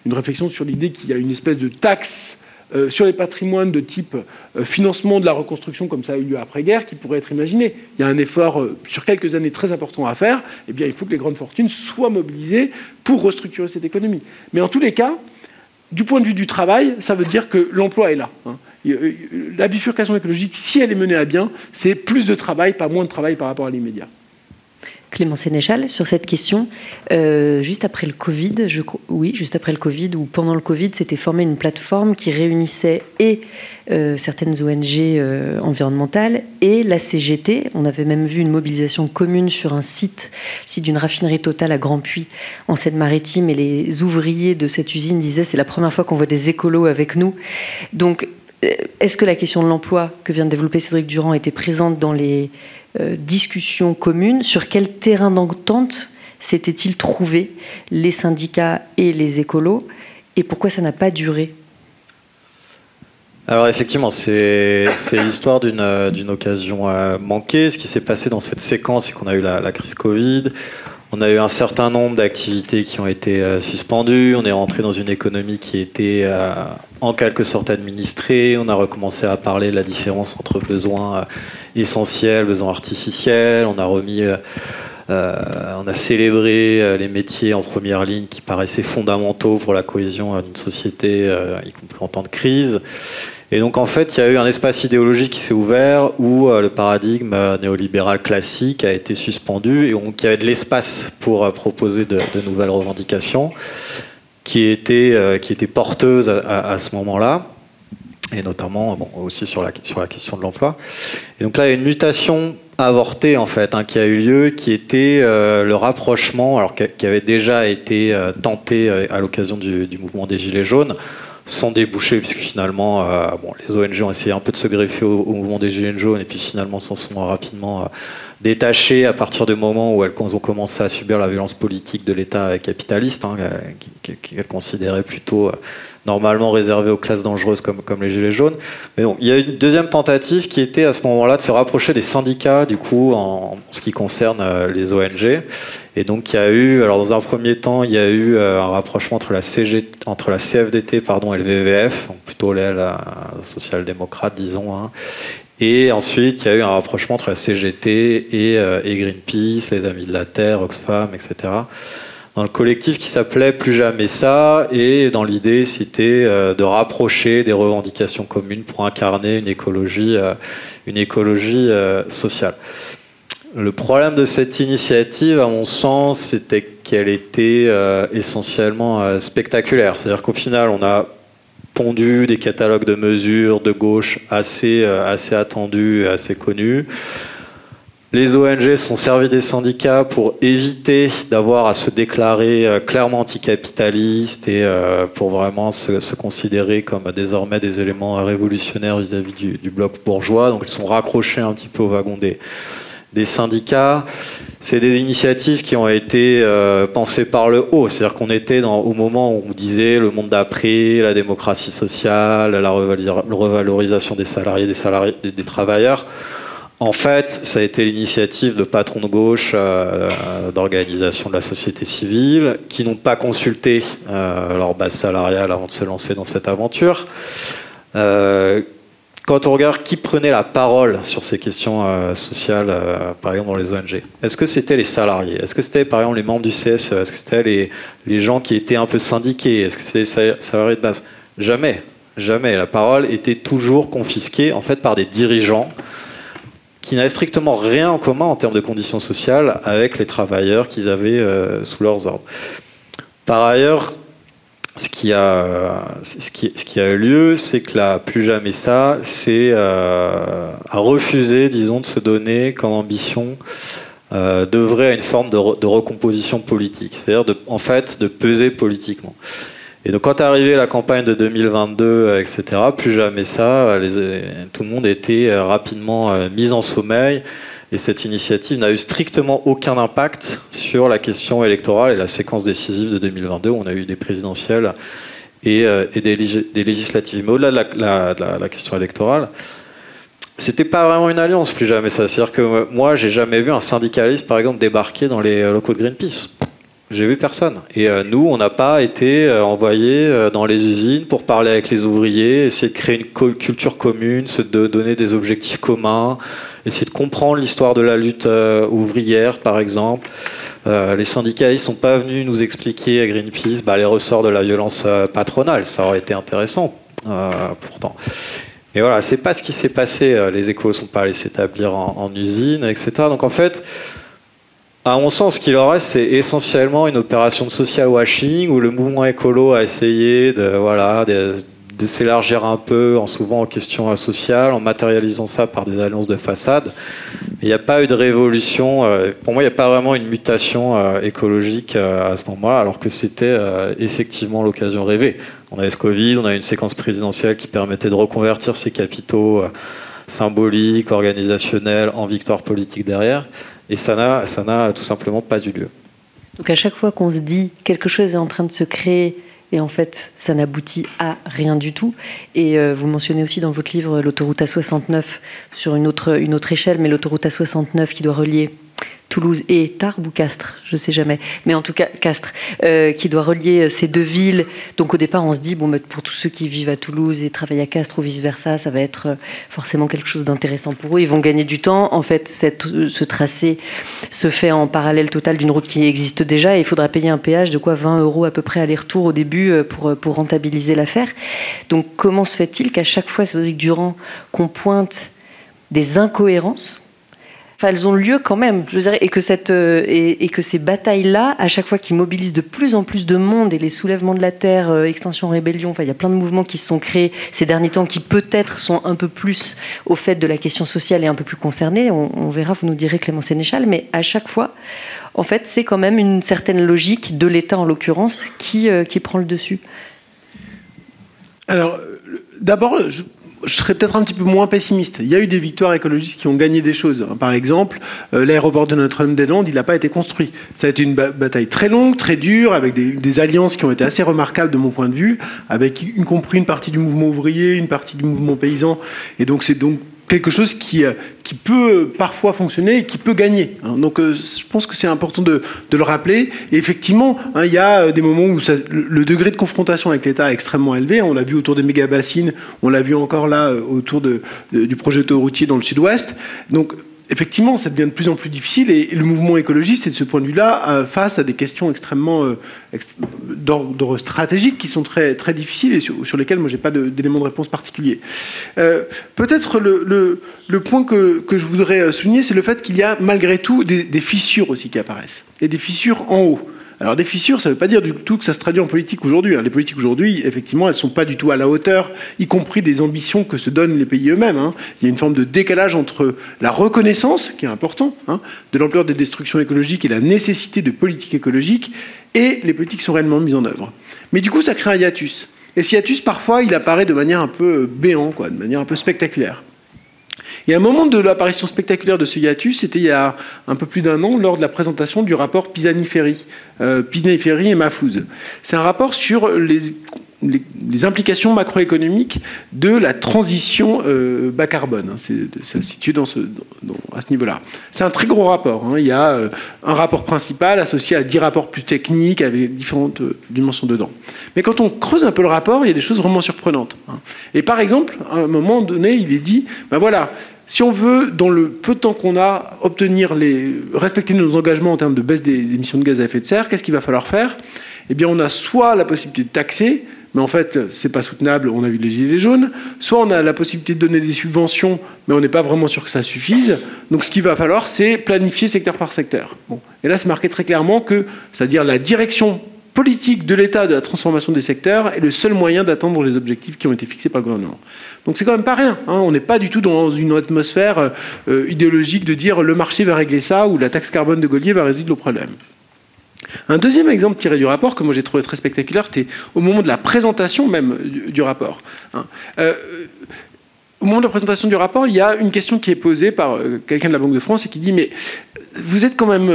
une réflexion sur l'idée qu'il y a une espèce de taxe sur les patrimoines de type financement de la reconstruction, comme ça a eu lieu après-guerre, qui pourrait être imaginé. Il y a un effort sur quelques années très important à faire. Eh bien, il faut que les grandes fortunes soient mobilisées pour restructurer cette économie. Mais en tous les cas, du point de vue du travail, ça veut dire que l'emploi est là. La bifurcation écologique, si elle est menée à bien, c'est plus de travail, pas moins de travail par rapport à l'immédiat. Clément Sénéchal, sur cette question, juste après le Covid, juste après le Covid ou pendant le Covid, s'était formée une plateforme qui réunissait certaines ONG environnementales et la CGT. On avait même vu une mobilisation commune sur un site d'une raffinerie Total à Grand-Puy en Seine-Maritime, et les ouvriers de cette usine disaient c'est la première fois qu'on voit des écolos avec nous. Donc, est-ce que la question de l'emploi que vient de développer Cédric Durand était présente dans les discussions communes? Sur quel terrain d'entente s'étaient-ils trouvés les syndicats et les écolos, et pourquoi ça n'a pas duré? Alors effectivement, c'est l'histoire d'une occasion manquée. Ce qui s'est passé dans cette séquence, c'est qu'on a eu la crise Covid. On a eu un certain nombre d'activités qui ont été suspendues. On est rentré dans une économie qui était en quelque sorte administrée. On a recommencé à parler de la différence entre besoins essentiels, besoins artificiels. On a on a célébré les métiers en première ligne qui paraissaient fondamentaux pour la cohésion d'une société, y compris en temps de crise. Et donc en fait, il y a eu un espace idéologique qui s'est ouvert où le paradigme néolibéral classique a été suspendu, et donc il y avait de l'espace pour proposer de nouvelles revendications qui étaient porteuses à ce moment-là, et notamment aussi sur la question de l'emploi. Et donc là, il y a une mutation avortée en fait qui a eu lieu, qui était le rapprochement, alors qui avait déjà été tenté à l'occasion du mouvement des Gilets jaunes, sans déboucher, puisque finalement, les ONG ont essayé un peu de se greffer au mouvement des Gilets jaunes, et puis finalement s'en sont rapidement détachées à partir du moment où elles ont commencé à subir la violence politique de l'État capitaliste, qu'elles considéraient plutôt normalement réservée aux classes dangereuses comme les Gilets jaunes. Mais bon, il y a eu une deuxième tentative qui était à ce moment-là de se rapprocher des syndicats, du coup, en ce qui concerne les ONG. Et donc il y a eu, alors dans un premier temps, il y a eu un rapprochement entre la CFDT et le WWF, donc plutôt l'aile social-démocrate, disons. Et ensuite, il y a eu un rapprochement entre la CGT et Greenpeace, les Amis de la Terre, Oxfam, etc. Dans le collectif qui s'appelait Plus jamais ça, et dans l'idée, c'était de rapprocher des revendications communes pour incarner une écologie sociale. Le problème de cette initiative, à mon sens, c'était qu'elle était essentiellement spectaculaire. C'est-à-dire qu'au final, on a pondu des catalogues de mesures de gauche assez attendus et assez connus. Les ONG sont servies des syndicats pour éviter d'avoir à se déclarer clairement anticapitalistes et pour vraiment se considérer comme désormais des éléments révolutionnaires vis-à-vis du bloc bourgeois. Donc ils sont raccrochés un petit peu au wagon des syndicats. C'est des initiatives qui ont été pensées par le haut. C'est-à-dire qu'on était au moment où on disait le monde d'après, la démocratie sociale, la revalorisation des salariés, des travailleurs. En fait, ça a été l'initiative de patrons de gauche, d'organisations de la société civile, qui n'ont pas consulté leur base salariale avant de se lancer dans cette aventure. Quand on regarde qui prenait la parole sur ces questions sociales, par exemple dans les ONG, est-ce que c'était les salariés? Est-ce que c'était par exemple les membres du CSE? Est-ce que c'était les gens qui étaient un peu syndiqués? Est-ce que c'était les salariés de base? Jamais, jamais. La parole était toujours confisquée en fait par des dirigeants qui n'avaient strictement rien en commun en termes de conditions sociales avec les travailleurs qu'ils avaient sous leurs ordres. Par ailleurs, ce qui a eu lieu, c'est que là, plus jamais ça, c'est à refuser, disons, de se donner comme ambition d'œuvrer à une forme de recomposition politique, c'est-à-dire en fait de peser politiquement. Et donc quand est arrivée la campagne de 2022, etc., plus jamais ça, tout le monde était rapidement mis en sommeil, et cette initiative n'a eu strictement aucun impact sur la question électorale et la séquence décisive de 2022, où on a eu des présidentielles et des législatives. Mais au-delà de la question électorale, c'était pas vraiment une alliance, plus jamais ça. C'est-à-dire que moi, j'ai jamais vu un syndicaliste, par exemple, débarquer dans les locaux de Greenpeace. J'ai vu personne. Et nous, on n'a pas été envoyés dans les usines pour parler avec les ouvriers, essayer de créer une culture commune, de donner des objectifs communs, essayer de comprendre l'histoire de la lutte ouvrière, par exemple. Les syndicalistes ne sont pas venus nous expliquer à Greenpeace les ressorts de la violence patronale. Ça aurait été intéressant, pourtant. Et voilà, c'est pas ce qui s'est passé. Les écolos ne sont pas allés s'établir en usine, etc. Donc en fait, à mon sens, ce qu'il en reste, c'est essentiellement une opération de social washing où le mouvement écolo a essayé de s'élargir un peu, souvent en questions sociales, en matérialisant ça par des alliances de façade. Il n'y a pas eu de révolution. Pour moi, il n'y a pas vraiment une mutation écologique à ce moment-là, alors que c'était effectivement l'occasion rêvée. On avait ce Covid, on a une séquence présidentielle qui permettait de reconvertir ces capitaux symboliques, organisationnels, en victoire politique derrière. Et ça n'a tout simplement pas eu lieu. Donc à chaque fois qu'on se dit quelque chose est en train de se créer et en fait ça n'aboutit à rien du tout. Et vous mentionnez aussi dans votre livre l'autoroute A69 sur une autre échelle, mais l'autoroute A69 qui doit relier Toulouse et Tarbes ou Castres, je ne sais jamais, mais en tout cas Castres, qui doit relier ces deux villes. Donc au départ, on se dit, pour tous ceux qui vivent à Toulouse et travaillent à Castres ou vice-versa, ça va être forcément quelque chose d'intéressant pour eux. Ils vont gagner du temps. En fait, ce tracé se fait en parallèle total d'une route qui existe déjà et il faudra payer un péage de 20 € à peu près aller-retour au début pour rentabiliser l'affaire. Donc comment se fait-il qu'à chaque fois, Cédric Durand, qu'on pointe des incohérences, elles ont lieu quand même, je dirais, et que ces batailles-là, à chaque fois qu'ils mobilisent de plus en plus de monde, et les soulèvements de la terre, Extinction Rébellion, il y a plein de mouvements qui se sont créés ces derniers temps qui peut-être sont un peu plus au fait de la question sociale et un peu plus concernés. On verra, vous nous direz, Clément Sénéchal, mais à chaque fois, en fait, c'est quand même une certaine logique de l'État, en l'occurrence, qui prend le dessus. Alors, d'abord, je serais peut-être un petit peu moins pessimiste. Il y a eu des victoires écologistes qui ont gagné des choses. Par exemple, l'aéroport de Notre-Dame-des-Landes, il n'a pas été construit. Ça a été une bataille très longue, très dure, avec des alliances qui ont été assez remarquables de mon point de vue, avec y compris une partie du mouvement ouvrier, une partie du mouvement paysan. Et donc c'est donc quelque chose qui peut parfois fonctionner et qui peut gagner. Donc je pense que c'est important de le rappeler. Et effectivement, il y a des moments où le degré de confrontation avec l'État est extrêmement élevé. On l'a vu autour des méga-bassines, on l'a vu encore là autour du projet autoroutier dans le sud-ouest. Donc effectivement, ça devient de plus en plus difficile et le mouvement écologiste est de ce point de vue-là face à des questions extrêmement d'ordre stratégique qui sont très, très difficiles et sur lesquelles moi j'ai pas d'éléments de réponse particulier. Peut-être le point que je voudrais souligner, c'est le fait qu'il y a malgré tout des fissures aussi qui apparaissent et des fissures en haut. Alors des fissures, ça ne veut pas dire du tout que ça se traduit en politique aujourd'hui. Les politiques aujourd'hui, effectivement, elles ne sont pas du tout à la hauteur, y compris des ambitions que se donnent les pays eux-mêmes. Il y a une forme de décalage entre la reconnaissance, qui est important, de l'ampleur des destructions écologiques et la nécessité de politiques écologiques, et les politiques qui sont réellement mises en œuvre. Mais du coup, ça crée un hiatus. Et ce hiatus, parfois, il apparaît de manière un peu béant, de manière un peu spectaculaire. Et à un moment de l'apparition spectaculaire de ce hiatus, c'était il y a un peu plus d'1 an, lors de la présentation du rapport Pisani-Ferry et Mahfouz. C'est un rapport sur les implications macroéconomiques de la transition bas carbone. C'est situé à ce niveau-là. C'est un très gros rapport. Il y a un rapport principal associé à 10 rapports plus techniques avec différentes dimensions dedans. Mais quand on creuse un peu le rapport, il y a des choses vraiment surprenantes. Et par exemple, à un moment donné, il est dit, ben voilà, si on veut, dans le peu de temps qu'on a, respecter nos engagements en termes de baisse des émissions de gaz à effet de serre, qu'est-ce qu'il va falloir faire? Eh bien, on a soit la possibilité de taxer, mais en fait, c'est pas soutenable, on a vu les gilets jaunes. Soit on a la possibilité de donner des subventions, mais on n'est pas vraiment sûr que ça suffise. Donc ce qu'il va falloir, c'est planifier secteur par secteur. Bon. Et là, c'est marqué très clairement que, c'est-à-dire la direction politique de l'État de la transformation des secteurs est le seul moyen d'atteindre les objectifs qui ont été fixés par le gouvernement. Donc c'est quand même pas rien. On n'est pas du tout dans une atmosphère idéologique de dire le marché va régler ça ou la taxe carbone de Gaulier va résoudre le problème. Un deuxième exemple tiré du rapport, que moi j'ai trouvé très spectaculaire, c'était au moment de la présentation même du rapport. Au moment de la présentation du rapport, il y a une question qui est posée par quelqu'un de la Banque de France et qui dit « Mais vous êtes quand même...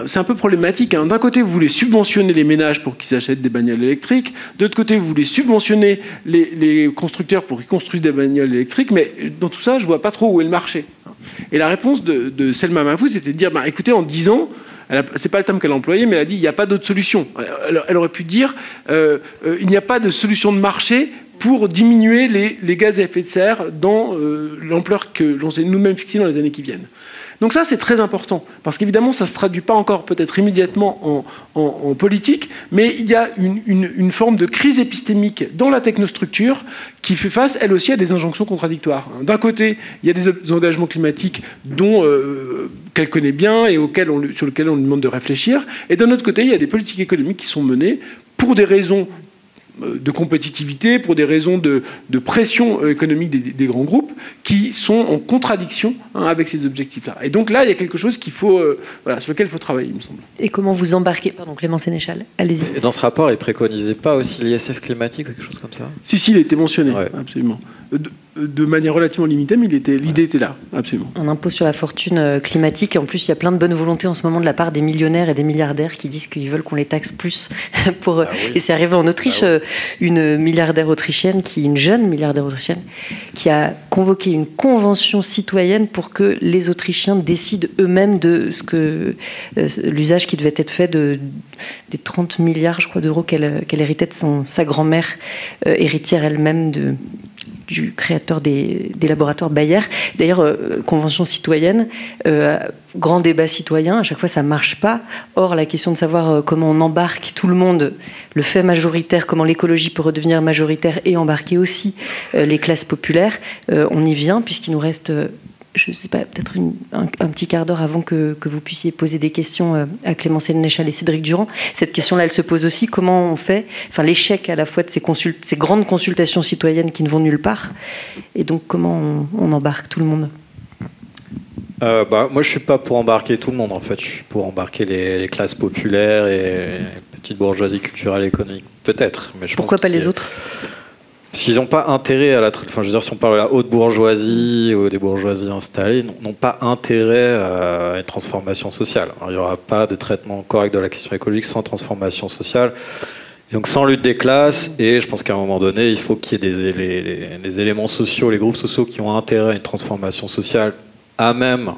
c'est un peu problématique. D'un côté, vous voulez subventionner les ménages pour qu'ils achètent des bagnoles électriques. De l'autre côté, vous voulez subventionner les constructeurs pour qu'ils construisent des bagnoles électriques. Mais dans tout ça, je ne vois pas trop où est le marché. » Et la réponse de Selma Mahfouz, c'était de dire « Écoutez, en 10 ans... » c'est pas le terme qu'elle a employé, mais elle a dit il n'y a pas d'autre solution. Elle aurait pu dire il n'y a pas de solution de marché pour diminuer les gaz à effet de serre dans l'ampleur que l'on s'est nous-mêmes fixée dans les années qui viennent. Donc ça, c'est très important, parce qu'évidemment, ça ne se traduit pas encore peut-être immédiatement en politique, mais il y a une forme de crise épistémique dans la technostructure qui fait face, elle aussi, à des injonctions contradictoires. D'un côté, il y a des engagements climatiques qu'elle connaît bien et sur lesquels on lui demande de réfléchir, et d'un autre côté, il y a des politiques économiques qui sont menées pour des raisons de compétitivité, pour des raisons de pression économique des grands groupes qui sont en contradiction avec ces objectifs-là. Et donc là, il y a quelque chose sur lequel il faut travailler, il me semble. Et comment vous embarquez... Pardon, Clément Sénéchal, allez-y. Et dans ce rapport, il ne préconisait pas aussi l'ISF climatique ou quelque chose comme ça? Si, il a été mentionné, ouais. Absolument. De manière relativement limitée, mais l'idée était là, absolument. Un impôt sur la fortune climatique. Et en plus, il y a plein de bonne volonté en ce moment de la part des millionnaires et des milliardaires qui disent qu'ils veulent qu'on les taxe plus. Oui. Et c'est arrivé en Autriche, une jeune milliardaire autrichienne, qui a convoqué une convention citoyenne pour que les Autrichiens décident eux-mêmes de l'usage qui devait être fait des 30 milliards, je crois, d'euros qu'elle héritait de sa grand-mère, héritière elle-même du créateur des laboratoires Bayer. D'ailleurs, convention citoyenne, grand débat citoyen, à chaque fois ça ne marche pas. Or, la question de savoir comment on embarque tout le monde, le fait majoritaire, comment l'écologie peut redevenir majoritaire et embarquer aussi les classes populaires, on y vient puisqu'il nous reste... je ne sais pas, peut-être un petit quart d'heure avant que vous puissiez poser des questions à Clément Sénéchal et Cédric Durand. Cette question-là, elle se pose aussi, comment on fait, l'échec à la fois de ces grandes consultations citoyennes qui ne vont nulle part, et donc comment on embarque tout le monde? Moi, je ne suis pas pour embarquer tout le monde, en fait. Je suis pour embarquer les classes populaires et les petites bourgeoisies culturelles et économiques, peut-être. Mais pourquoi pas les autres? Parce qu'ils n'ont pas intérêt à si on parle de la haute bourgeoisie ou des bourgeoisies installées, n'ont pas intérêt à une transformation sociale. Alors, il n'y aura pas de traitement correct de la question écologique sans transformation sociale. Et donc sans lutte des classes, et je pense qu'à un moment donné, il faut qu'il y ait les éléments sociaux, les groupes sociaux qui ont intérêt à une transformation sociale à même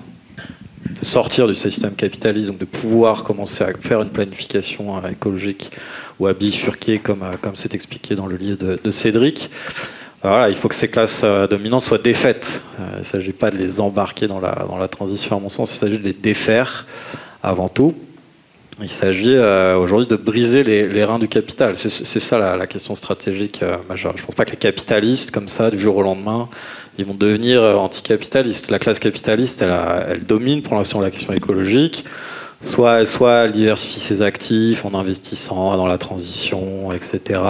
de sortir du système capitaliste, donc de pouvoir commencer à faire une planification écologique ou à bifurquer, comme c'est expliqué dans le livre de Cédric. Voilà, il faut que ces classes dominantes soient défaites. Il ne s'agit pas de les embarquer dans la transition, à mon sens, il s'agit de les défaire avant tout. Il s'agit aujourd'hui de briser les reins du capital. C'est ça la question stratégique majeure. Je ne pense pas que les capitalistes, comme ça, du jour au lendemain, ils vont devenir anticapitalistes. La classe capitaliste, elle domine pour l'instant la question écologique. Soit elle diversifie ses actifs en investissant dans la transition, etc.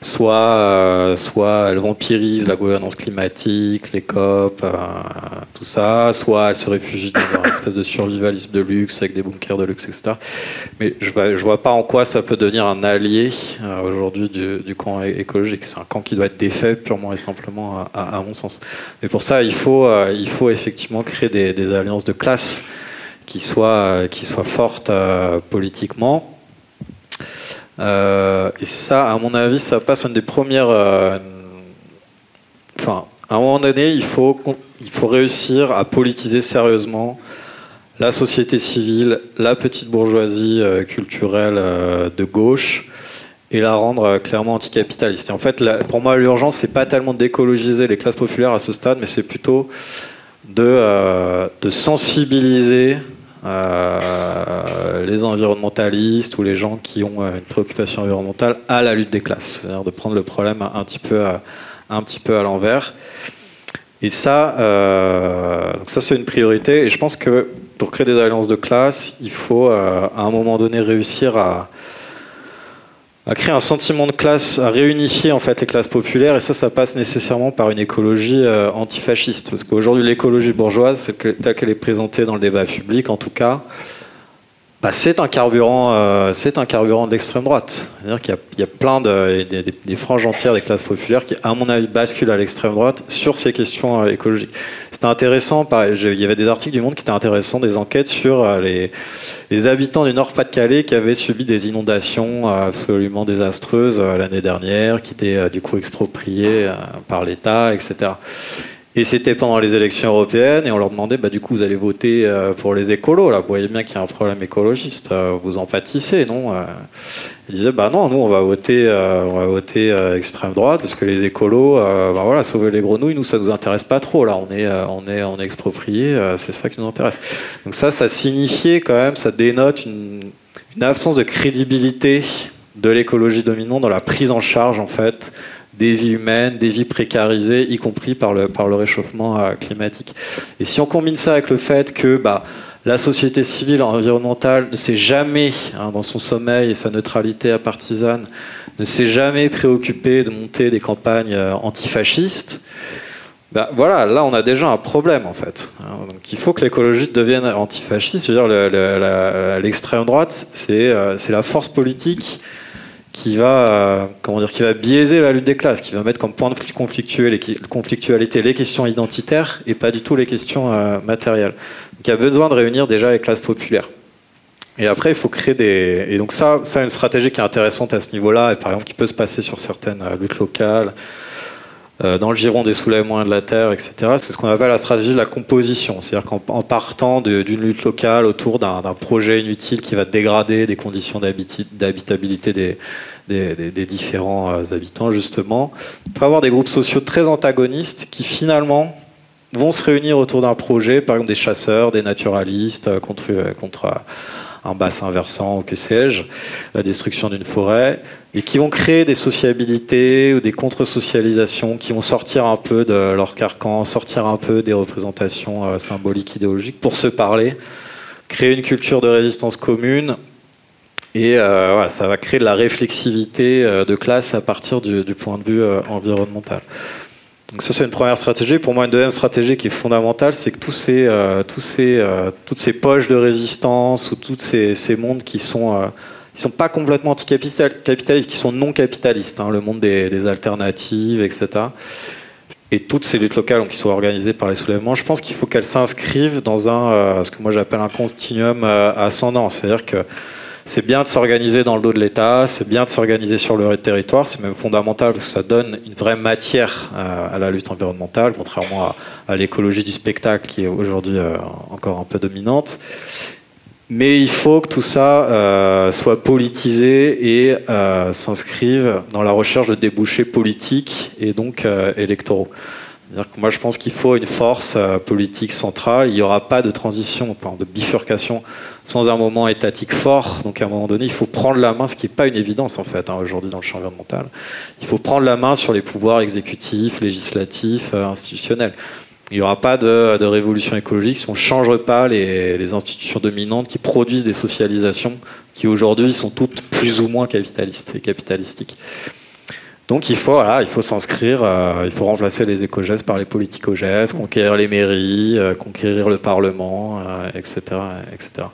Soit elle vampirise la gouvernance climatique, les COP, tout ça. Soit elle se réfugie dans une espèce de survivalisme de luxe avec des bunkers de luxe, etc. Mais je vois pas en quoi ça peut devenir un allié aujourd'hui du camp écologique. C'est un camp qui doit être défait purement et simplement, à mon sens. Mais pour ça, il faut effectivement créer des alliances de classe qui soient fortes politiquement. Et ça, à mon avis, ça passe une des premières... Enfin, à un moment donné, il faut réussir à politiser sérieusement la société civile, la petite bourgeoisie culturelle de gauche, et la rendre clairement anticapitaliste. Et en fait, pour moi, l'urgence, c'est pas tellement d'écologiser les classes populaires à ce stade, mais c'est plutôt de sensibiliser les environnementalistes ou les gens qui ont une préoccupation environnementale à la lutte des classes, c'est-à-dire de prendre le problème un petit peu à l'envers. Et ça, donc ça c'est une priorité. Et je pense que pour créer des alliances de classe, il faut à un moment donné réussir à créer un sentiment de classe, à réunifier en fait les classes populaires, et ça passe nécessairement par une écologie antifasciste. Parce qu'aujourd'hui, l'écologie bourgeoise, telle qu'elle est présentée dans le débat public, en tout cas, c'est un carburant de l'extrême droite. C'est-à-dire qu'il y a plein des franges entières des classes populaires qui, à mon avis, basculent à l'extrême droite sur ces questions écologiques. C'était intéressant, il y avait des articles du Monde qui étaient intéressants, des enquêtes sur les habitants du Nord-Pas-de-Calais qui avaient subi des inondations absolument désastreuses l'année dernière, qui étaient du coup expropriés par l'État, etc. Et c'était pendant les élections européennes, et on leur demandait, du coup, vous allez voter pour les écolos, là, vous voyez bien qu'il y a un problème écologiste, vous en pâtissez, non? Ils disaient, non, nous, on va voter extrême droite, parce que les écolos, voilà, sauver les grenouilles, nous, ça nous intéresse pas trop, là, on est expropriés, c'est ça qui nous intéresse. Donc ça signifiait quand même, ça dénote une absence de crédibilité de l'écologie dominante dans la prise en charge, en fait, des vies humaines, des vies précarisées, y compris par le réchauffement climatique. Et si on combine ça avec le fait que la société civile environnementale ne s'est jamais, dans son sommeil et sa neutralité partisane, ne s'est jamais préoccupée de monter des campagnes antifascistes, voilà, là on a déjà un problème en fait. Donc il faut que l'écologie devienne antifasciste, c'est-à-dire l'extrême droite, c'est la force politique qui va biaiser la lutte des classes, qui va mettre comme point de conflictualité les questions identitaires et pas du tout les questions matérielles. Donc il y a besoin de réunir déjà les classes populaires. Et après, il faut créer Et donc ça une stratégie qui est intéressante à ce niveau-là, et par exemple qui peut se passer sur certaines luttes locales, dans le giron des soulèvements de la terre, etc. C'est ce qu'on appelle la stratégie de la composition. C'est-à-dire qu'en partant d'une lutte locale autour d'un projet inutile qui va dégrader des conditions d'habitabilité des différents habitants, justement, on peut avoir des groupes sociaux très antagonistes qui finalement vont se réunir autour d'un projet, par exemple des chasseurs, des naturalistes, contre un bassin versant ou que sais-je, la destruction d'une forêt, et qui vont créer des sociabilités ou des contre-socialisations qui vont sortir un peu de leur carcan, sortir un peu des représentations symboliques, idéologiques, pour se parler, créer une culture de résistance commune, et voilà, ça va créer de la réflexivité de classe à partir du point de vue environnemental. Donc ça, c'est une première stratégie. Pour moi, une deuxième stratégie qui est fondamentale, c'est que toutes ces poches de résistance ou tous ces mondes qui sont pas complètement anticapitalistes, qui sont non capitalistes, le monde des alternatives, etc. Et toutes ces luttes locales qui sont organisées par les soulèvements, je pense qu'il faut qu'elles s'inscrivent dans ce que moi j'appelle un continuum ascendant. C'est-à-dire que c'est bien de s'organiser dans le dos de l'État, c'est bien de s'organiser sur le territoire, c'est même fondamental parce que ça donne une vraie matière à la lutte environnementale, contrairement à l'écologie du spectacle qui est aujourd'hui encore un peu dominante. Mais il faut que tout ça soit politisé et s'inscrive dans la recherche de débouchés politiques et donc électoraux. C'est-à-dire que moi je pense qu'il faut une force politique centrale, il n'y aura pas de transition, de bifurcation sans un moment étatique fort, donc à un moment donné il faut prendre la main, ce qui n'est pas une évidence en fait aujourd'hui dans le champ environnemental, il faut prendre la main sur les pouvoirs exécutifs, législatifs, institutionnels. Il n'y aura pas de révolution écologique si on ne change pas les institutions dominantes qui produisent des socialisations qui aujourd'hui sont toutes plus ou moins capitalistes et capitalistiques. Donc il faut s'inscrire, il faut remplacer les éco-gestes par les politico-gestes, conquérir les mairies, conquérir le Parlement, etc., etc.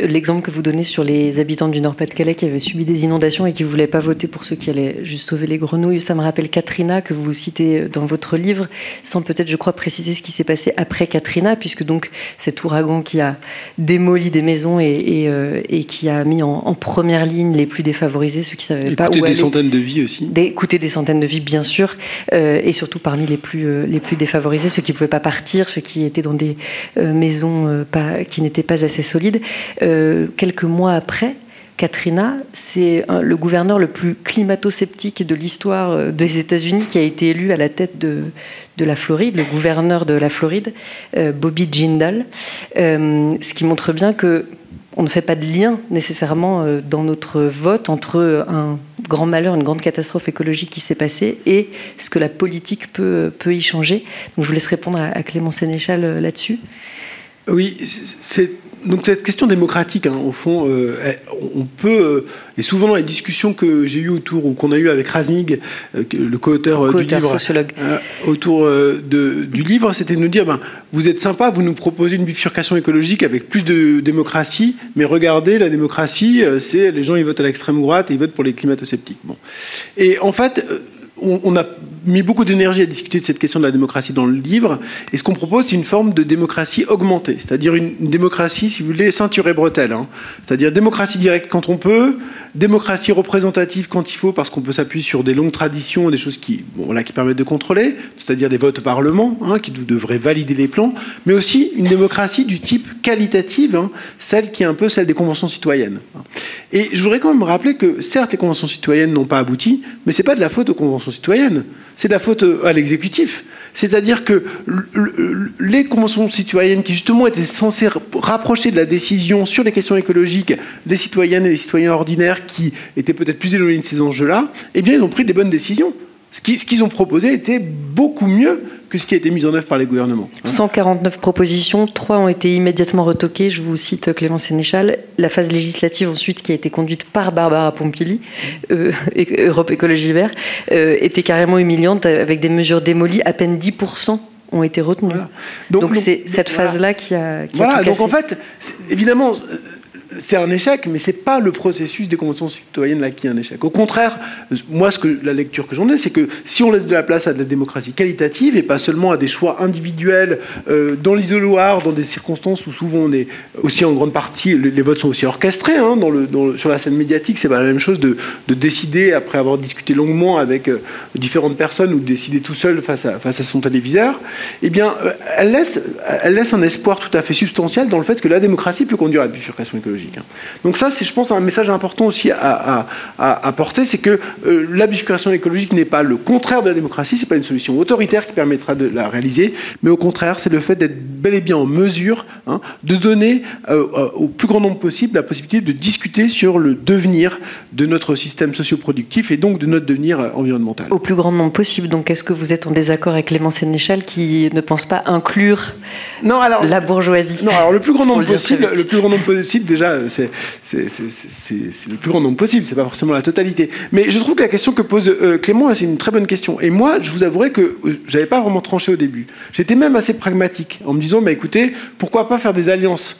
L'exemple que vous donnez sur les habitants du Nord-Pas-de-Calais qui avaient subi des inondations et qui ne voulaient pas voter pour ceux qui allaient juste sauver les grenouilles, ça me rappelle Katrina, que vous citez dans votre livre, sans peut-être, je crois, préciser ce qui s'est passé après Katrina, puisque donc cet ouragan qui a démoli des maisons et qui a mis en première ligne les plus défavorisés, ceux qui ne savaient pas où aller. Coûté des centaines de vies aussi. Coûté des centaines de vies, bien sûr, et surtout parmi les plus défavorisés, ceux qui ne pouvaient pas partir, ceux qui étaient dans des maisons qui n'étaient pas assez solides. Quelques mois après Katrina, c'est le gouverneur le plus climato-sceptique de l'histoire des États-Unis qui a été élu à la tête de la Floride, le gouverneur de la Floride, Bobby Jindal, ce qui montre bien que on ne fait pas de lien nécessairement dans notre vote entre un grand malheur, une grande catastrophe écologique qui s'est passée et ce que la politique peut y changer. Donc je vous laisse répondre à Clément Sénéchal là-dessus. Oui, donc cette question démocratique, au fond, on peut, et souvent dans les discussions que j'ai eues ou qu'on a eues avec Razmig, le co-auteur du livre, sociologue, autour du livre, c'était de nous dire, vous êtes sympa, vous nous proposez une bifurcation écologique avec plus de démocratie, mais regardez, la démocratie, c'est les gens ils votent à l'extrême droite et ils votent pour les climato-sceptiques. Bon. Et en fait, on a mis beaucoup d'énergie à discuter de cette question de la démocratie dans le livre, et ce qu'on propose, c'est une forme de démocratie augmentée, c'est-à-dire une démocratie, si vous voulez, ceinture et bretelle, c'est-à-dire démocratie directe quand on peut, démocratie représentative quand il faut, parce qu'on peut s'appuyer sur des longues traditions, des choses qui permettent de contrôler, c'est-à-dire des votes au Parlement, qui devraient valider les plans, mais aussi une démocratie du type qualitative, celle qui est un peu celle des conventions citoyennes. Et je voudrais quand même rappeler que, certes, les conventions citoyennes n'ont pas abouti, mais c'est pas de la faute aux conventions citoyennes, c'est de la faute à l'exécutif. C'est-à-dire que les conventions citoyennes qui justement étaient censées rapprocher de la décision sur les questions écologiques les citoyennes et les citoyens ordinaires qui étaient peut-être plus éloignés de ces enjeux-là, eh bien ils ont pris des bonnes décisions. Ce qu'ils ont proposé était beaucoup mieux que ce qui a été mis en œuvre par les gouvernements. 149 propositions, 3 ont été immédiatement retoquées. Je vous cite Clément Sénéchal. La phase législative ensuite, qui a été conduite par Barbara Pompili, Europe Écologie Vert, était carrément humiliante, avec des mesures démolies. À peine 10% ont été retenues. Voilà. Donc c'est cette phase-là qui a tout cassé. Donc en fait, évidemment... c'est un échec, mais c'est pas le processus des conventions citoyennes là qui est un échec. Au contraire, moi, la lecture que j'en ai, c'est que si on laisse de la place à de la démocratie qualitative et pas seulement à des choix individuels dans l'isoloir, dans des circonstances où souvent on est aussi en grande partie, les votes sont aussi orchestrés sur la scène médiatique, c'est pas la même chose de décider après avoir discuté longuement avec différentes personnes ou de décider tout seul face à son téléviseur. Eh bien, elle laisse un espoir tout à fait substantiel dans le fait que la démocratie peut conduire à la bifurcation écologique. Donc ça, c'est, je pense, un message important aussi à porter, c'est que la bifurcation écologique n'est pas le contraire de la démocratie, c'est pas une solution autoritaire qui permettra de la réaliser, mais au contraire, c'est le fait d'être bel et bien en mesure de donner au plus grand nombre possible la possibilité de discuter sur le devenir de notre système socioproductif et donc de notre devenir environnemental. Au plus grand nombre possible, donc est-ce que vous êtes en désaccord avec Clément Sénéchal qui ne pense pas inclure la bourgeoisie? Non, alors le plus grand nombre possible, déjà, c'est le plus grand nombre possible, c'est pas forcément la totalité. Mais je trouve que la question que pose Clément, c'est une très bonne question. Et moi, je vous avouerai que j'avais pas vraiment tranché au début. J'étais même assez pragmatique, en me disant, écoutez, pourquoi pas faire des alliances,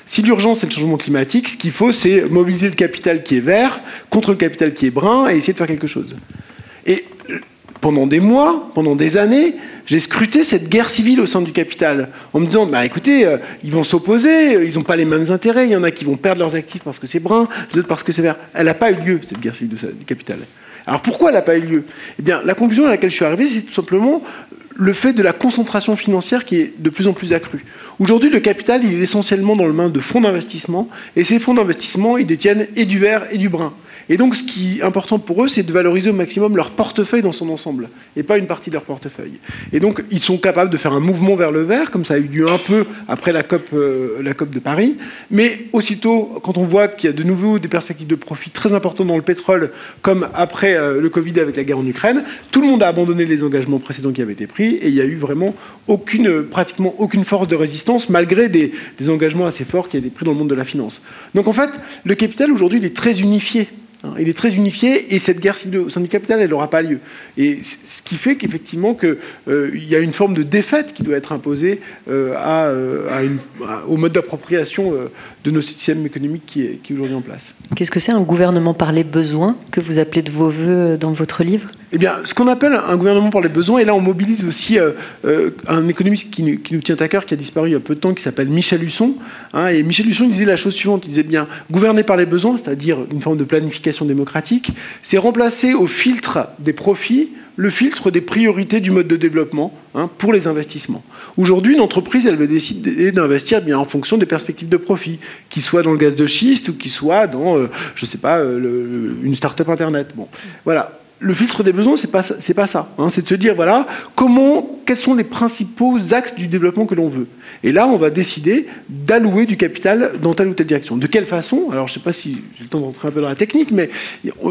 Si l'urgence, c'est le changement climatique, ce qu'il faut, c'est mobiliser le capital qui est vert contre le capital qui est brun et essayer de faire quelque chose. Et pendant des mois, pendant des années, j'ai scruté cette guerre civile au sein du capital, en me disant, écoutez, ils vont s'opposer, ils n'ont pas les mêmes intérêts, il y en a qui vont perdre leurs actifs parce que c'est brun, les autres parce que c'est vert. Elle n'a pas eu lieu, cette guerre civile du capital. Alors pourquoi elle n'a pas eu lieu? Eh bien, la conclusion à laquelle je suis arrivé, c'est tout simplement le fait de la concentration financière qui est de plus en plus accrue. Aujourd'hui, le capital, il est essentiellement dans le main de fonds d'investissement, et ces fonds d'investissement, ils détiennent et du vert et du brun. Et donc, ce qui est important pour eux, c'est de valoriser au maximum leur portefeuille dans son ensemble, et pas une partie de leur portefeuille. Et donc, ils sont capables de faire un mouvement vers le vert, comme ça a eu lieu un peu après la COP de Paris. Mais aussitôt, quand on voit qu'il y a de nouveau des perspectives de profit très importantes dans le pétrole, comme après le Covid avec la guerre en Ukraine, tout le monde a abandonné les engagements précédents qui avaient été pris. et il n'y a eu vraiment pratiquement aucune force de résistance, malgré des engagements assez forts qui ont été pris dans le monde de la finance. Donc en fait, le capital aujourd'hui, il est très unifié. Il est très unifié et cette guerre civile au sein du capital, elle n'aura pas lieu. Et ce qui fait qu'effectivement il y a une forme de défaite qui doit être imposée au mode d'appropriation de nos systèmes économiques qui est aujourd'hui en place. Qu'est-ce que c'est un gouvernement par les besoins que vous appelez de vos voeux dans votre livre ? Eh bien, ce qu'on appelle un gouvernement par les besoins, et là on mobilise aussi un économiste qui nous tient à cœur, qui a disparu il y a peu de temps, qui s'appelle Michel Husson. Et Michel Husson disait la chose suivante, il disait bien, gouverner par les besoins, c'est-à-dire une forme de planification démocratique, c'est remplacer au filtre des profits le filtre des priorités du mode de développement pour les investissements. Aujourd'hui, une entreprise, elle va décider d'investir bien en fonction des perspectives de profit, qu'ils soient dans le gaz de schiste ou qu'ils soient dans, je sais pas, une start-up Internet. Bon, voilà. Le filtre des besoins, c'est pas ça. C'est de se dire, voilà, quels sont les principaux axes du développement que l'on veut. Et là, on va décider d'allouer du capital dans telle ou telle direction. De quelle façon ? Alors, je ne sais pas si j'ai le temps d'entrer un peu dans la technique, mais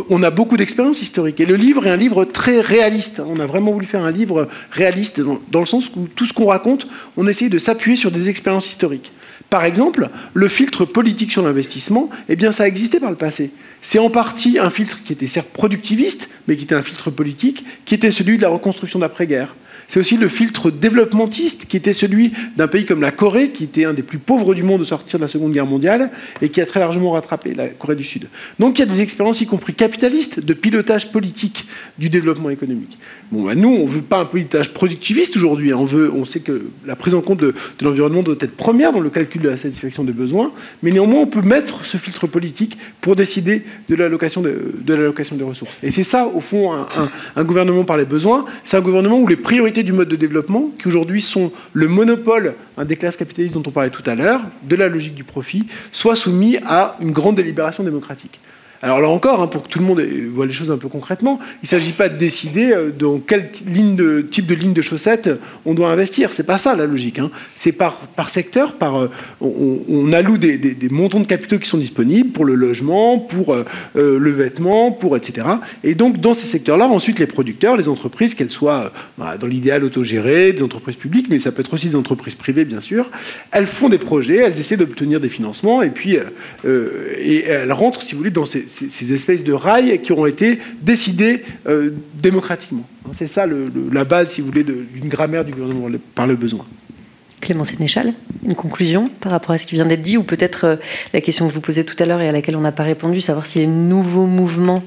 on a beaucoup d'expériences historiques. Et le livre est un livre très réaliste. On a vraiment voulu faire un livre réaliste, dans le sens où tout ce qu'on raconte, on essaye de s'appuyer sur des expériences historiques. Par exemple, le filtre politique sur l'investissement, eh bien, ça existait par le passé. C'est en partie un filtre qui était certes productiviste, mais qui était un filtre politique, qui était celui de la reconstruction d'après-guerre. C'est aussi le filtre développementiste, qui était celui d'un pays comme la Corée, qui était un des plus pauvres du monde au sortir de la Seconde Guerre mondiale, et qui a très largement rattrapé la Corée du Sud. Donc il y a des expériences, y compris capitalistes, de pilotage politique du développement économique. Bon, nous, on ne veut pas un pilotage productiviste aujourd'hui. On sait que la prise en compte de l'environnement doit être première dans le calcul de la satisfaction des besoins, mais néanmoins, on peut mettre ce filtre politique pour décider de l'allocation des ressources. Et c'est ça, au fond, un gouvernement par les besoins. C'est un gouvernement où les priorités du mode de développement, qui aujourd'hui sont le monopole des classes capitalistes dont on parlait tout à l'heure, de la logique du profit, soient soumis à une grande délibération démocratique. Alors là encore, pour que tout le monde voit les choses un peu concrètement, il ne s'agit pas de décider dans quel type de ligne de chaussettes on doit investir. C'est pas ça la logique. C'est par secteur, on alloue des montants de capitaux qui sont disponibles pour le logement, pour le vêtement, etc. Et donc dans ces secteurs-là, ensuite les producteurs, les entreprises, qu'elles soient dans l'idéal autogérées, des entreprises publiques, mais ça peut être aussi des entreprises privées bien sûr, elles font des projets, elles essaient d'obtenir des financements et puis elles rentrent, si vous voulez, dans ces espèces de rails qui auront été décidés démocratiquement. C'est ça la base, si vous voulez, d'une grammaire du gouvernement par le besoin. Clément Sénéchal, une conclusion par rapport à ce qui vient d'être dit, ou peut-être la question que je vous posais tout à l'heure et à laquelle on n'a pas répondu, savoir si les nouveaux mouvements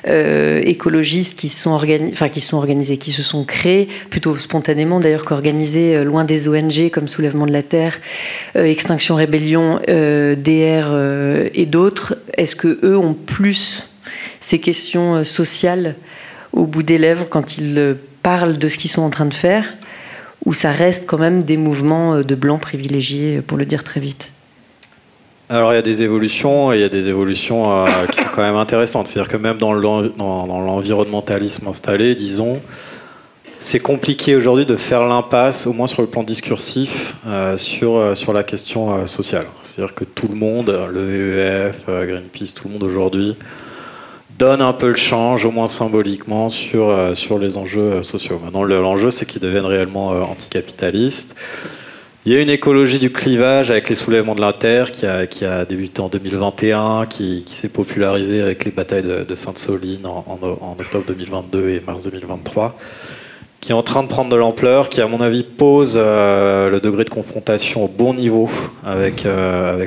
écologistes qui se sont créés, plutôt spontanément d'ailleurs qu'organisés loin des ONG comme Soulèvement de la Terre, Extinction Rébellion, DR et d'autres, est-ce qu'eux ont plus ces questions sociales au bout des lèvres quand ils parlent de ce qu'ils sont en train de faire, ou ça reste quand même des mouvements de blancs privilégiés, pour le dire très vite? Alors il y a des évolutions, et il y a des évolutions qui sont quand même intéressantes. C'est-à-dire que même dans l'environnementalisme installé, disons, c'est compliqué aujourd'hui de faire l'impasse, au moins sur le plan discursif, sur la question sociale. C'est-à-dire que tout le monde, le WEF, Greenpeace, tout le monde aujourd'hui, donne un peu le change, au moins symboliquement, sur les enjeux sociaux. Maintenant, l'enjeu, c'est qu'ils deviennent réellement anticapitalistes. Il y a une écologie du clivage avec les soulèvements de la Terre qui a débuté en 2021, qui s'est popularisée avec les batailles de Sainte-Soline en octobre 2022 et mars 2023, qui est en train de prendre de l'ampleur, qui, à mon avis, pose le degré de confrontation au bon niveau avec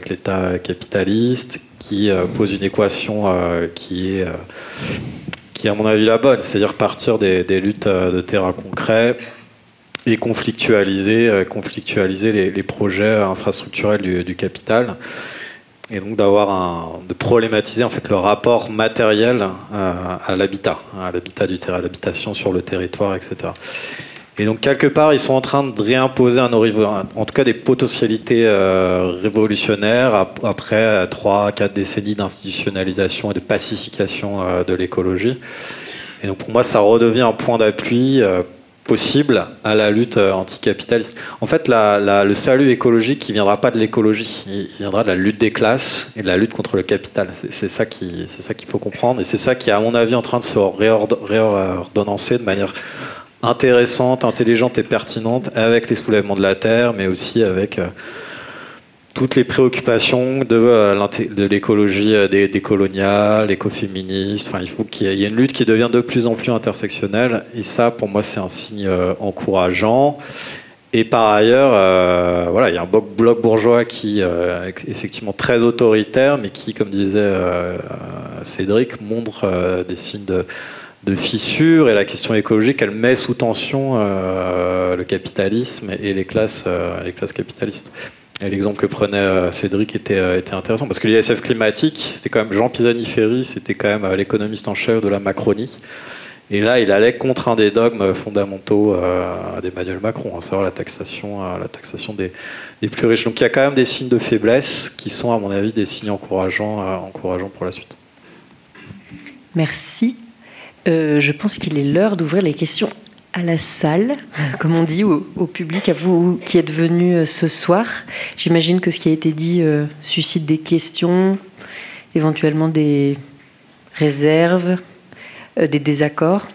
l'État capitaliste, qui pose une équation qui est, à mon avis, la bonne, c'est-à-dire partir des luttes de terrain concret et conflictualiser les projets infrastructurels du capital, et donc de problématiser en fait le rapport matériel à l'habitat du terrain, à l'habitation sur le territoire, etc. Et donc, quelque part, ils sont en train de réimposer en tout cas des potentialités révolutionnaires après 3-4 décennies d'institutionnalisation et de pacification de l'écologie. Et donc, pour moi, ça redevient un point d'appui possible à la lutte anticapitaliste. En fait, le salut écologique, il ne viendra pas de l'écologie, il viendra de la lutte des classes et de la lutte contre le capital. C'est ça qu'il faut comprendre, et c'est ça qui est, à mon avis, en train de se réordonnancer de manière intéressante, intelligente et pertinente avec les soulèvements de la Terre, mais aussi avec toutes les préoccupations de l'écologie décoloniale, écoféministe. Enfin, il faut qu'il y ait une lutte qui devient de plus en plus intersectionnelle. Et ça, pour moi, c'est un signe encourageant. Et par ailleurs, voilà, il y a un bloc bourgeois qui est effectivement très autoritaire, mais qui, comme disait Cédric, montre des signes de fissure. Et la question écologique, elle met sous tension le capitalisme et les classes capitalistes. Et l'exemple que prenait Cédric était intéressant, parce que l'ISF climatique, c'était quand même Jean Pisani-Ferry, c'était quand même l'économiste en chef de la Macronie. Et là, il allait contre un des dogmes fondamentaux d'Emmanuel Macron, à savoir la taxation des plus riches. Donc il y a quand même des signes de faiblesse qui sont, à mon avis, des signes encourageants pour la suite. Merci. Je pense qu'il est l'heure d'ouvrir les questions à la salle, comme on dit, au public, à vous qui êtes venus ce soir. J'imagine que ce qui a été dit suscite des questions, éventuellement des réserves, des désaccords.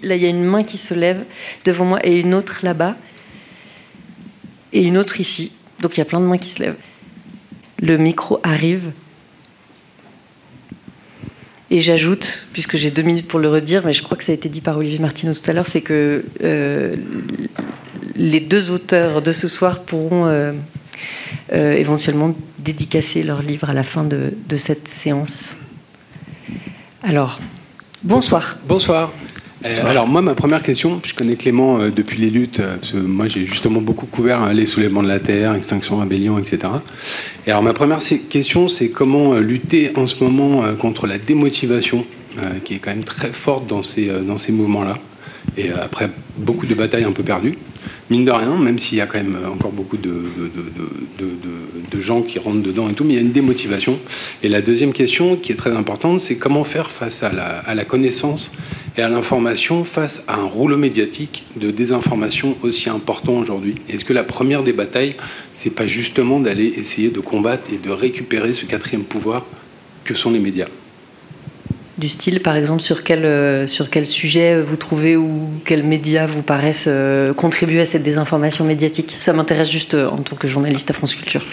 Là, il y a une main qui se lève devant moi et une autre là-bas et une autre ici. Donc il y a plein de mains qui se lèvent. Le micro arrive. Et j'ajoute, puisque j'ai 2 minutes pour le redire, mais je crois que ça a été dit par Olivier Martineau tout à l'heure, c'est que les 2 auteurs de ce soir pourront éventuellement dédicacer leur livre à la fin de cette séance. Alors, bonsoir. Bonsoir. Alors moi, ma première question, je connais Clément depuis les luttes, parce que moi j'ai justement beaucoup couvert les soulèvements de la Terre, Extinction Rebellion, etc. Et alors ma première question, c'est comment lutter en ce moment contre la démotivation, qui est quand même très forte dans ces mouvements-là, et après beaucoup de batailles un peu perdues. Mine de rien, même s'il y a quand même encore beaucoup de gens qui rentrent dedans et tout, mais il y a une démotivation. Et la deuxième question, qui est très importante, c'est comment faire face à la connaissance et à l'information face à un rouleau médiatique de désinformation aussi important aujourd'hui. Est-ce que la première des batailles, c'est pas justement d'aller essayer de combattre et de récupérer ce 4e pouvoir que sont les médias ? Du style, par exemple, sur quel sujet vous trouvez ou quels médias vous paraissent contribuer à cette désinformation médiatique ? Ça m'intéresse juste en tant que journaliste à France Culture.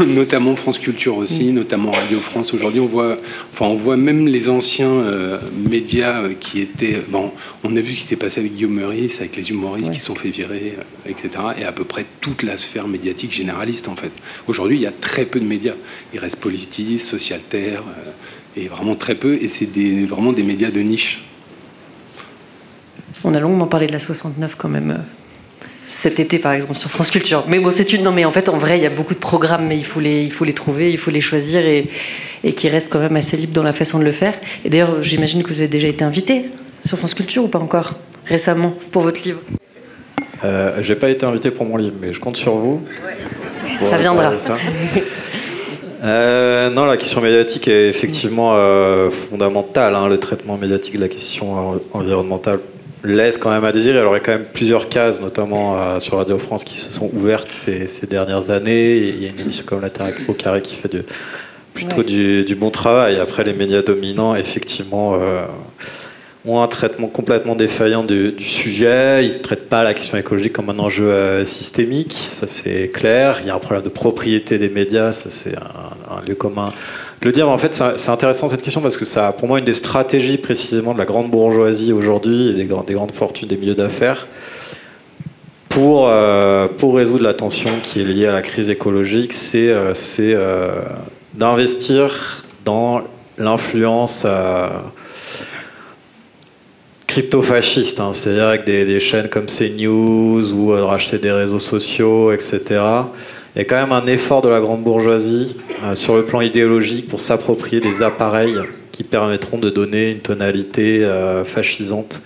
Notamment France Culture aussi, notamment Radio France. Aujourd'hui, on voit même les anciens médias qui étaient... on a vu ce qui s'est passé avec Guillaume Meurice, avec les humoristes qui sont fait virer, etc. Et à peu près toute la sphère médiatique généraliste, en fait. Aujourd'hui, il y a très peu de médias. Il reste Politis, Socialterre... et vraiment très peu, et c'est vraiment des médias de niche. On a longuement parlé de la 69 quand même cet été par exemple sur France Culture. Mais bon, non mais en fait en vrai il y a beaucoup de programmes, mais il faut les trouver, il faut les choisir et qui restent quand même assez libres dans la façon de le faire. Et d'ailleurs j'imagine que vous avez déjà été invité sur France Culture ou pas encore récemment pour votre livre. J'ai pas été invité pour mon livre, mais je compte sur vous. Ça viendra. Non, la question médiatique est effectivement fondamentale. Le traitement médiatique de la question environnementale laisse quand même à désirer. Il y aurait quand même plusieurs cases, notamment sur Radio France, qui se sont ouvertes ces dernières années. Et il y a une émission comme La Terre au carré qui fait plutôt du bon travail. Après, les médias dominants, effectivement, ont un traitement complètement défaillant du sujet. Ils ne traitent pas la question écologique comme un enjeu systémique, ça c'est clair. Il y a un problème de propriété des médias, ça c'est un lieu commun de le dire. Mais en fait, c'est intéressant cette question parce que ça, pour moi, une des stratégies précisément de la grande bourgeoisie aujourd'hui et des grandes fortunes des milieux d'affaires pour résoudre la tension qui est liée à la crise écologique, c'est d'investir dans l'influence crypto-fasciste, c'est-à-dire avec des chaînes comme CNews ou de racheter des réseaux sociaux, etc. Il y a quand même un effort de la grande bourgeoisie sur le plan idéologique pour s'approprier des appareils qui permettront de donner une tonalité fascisante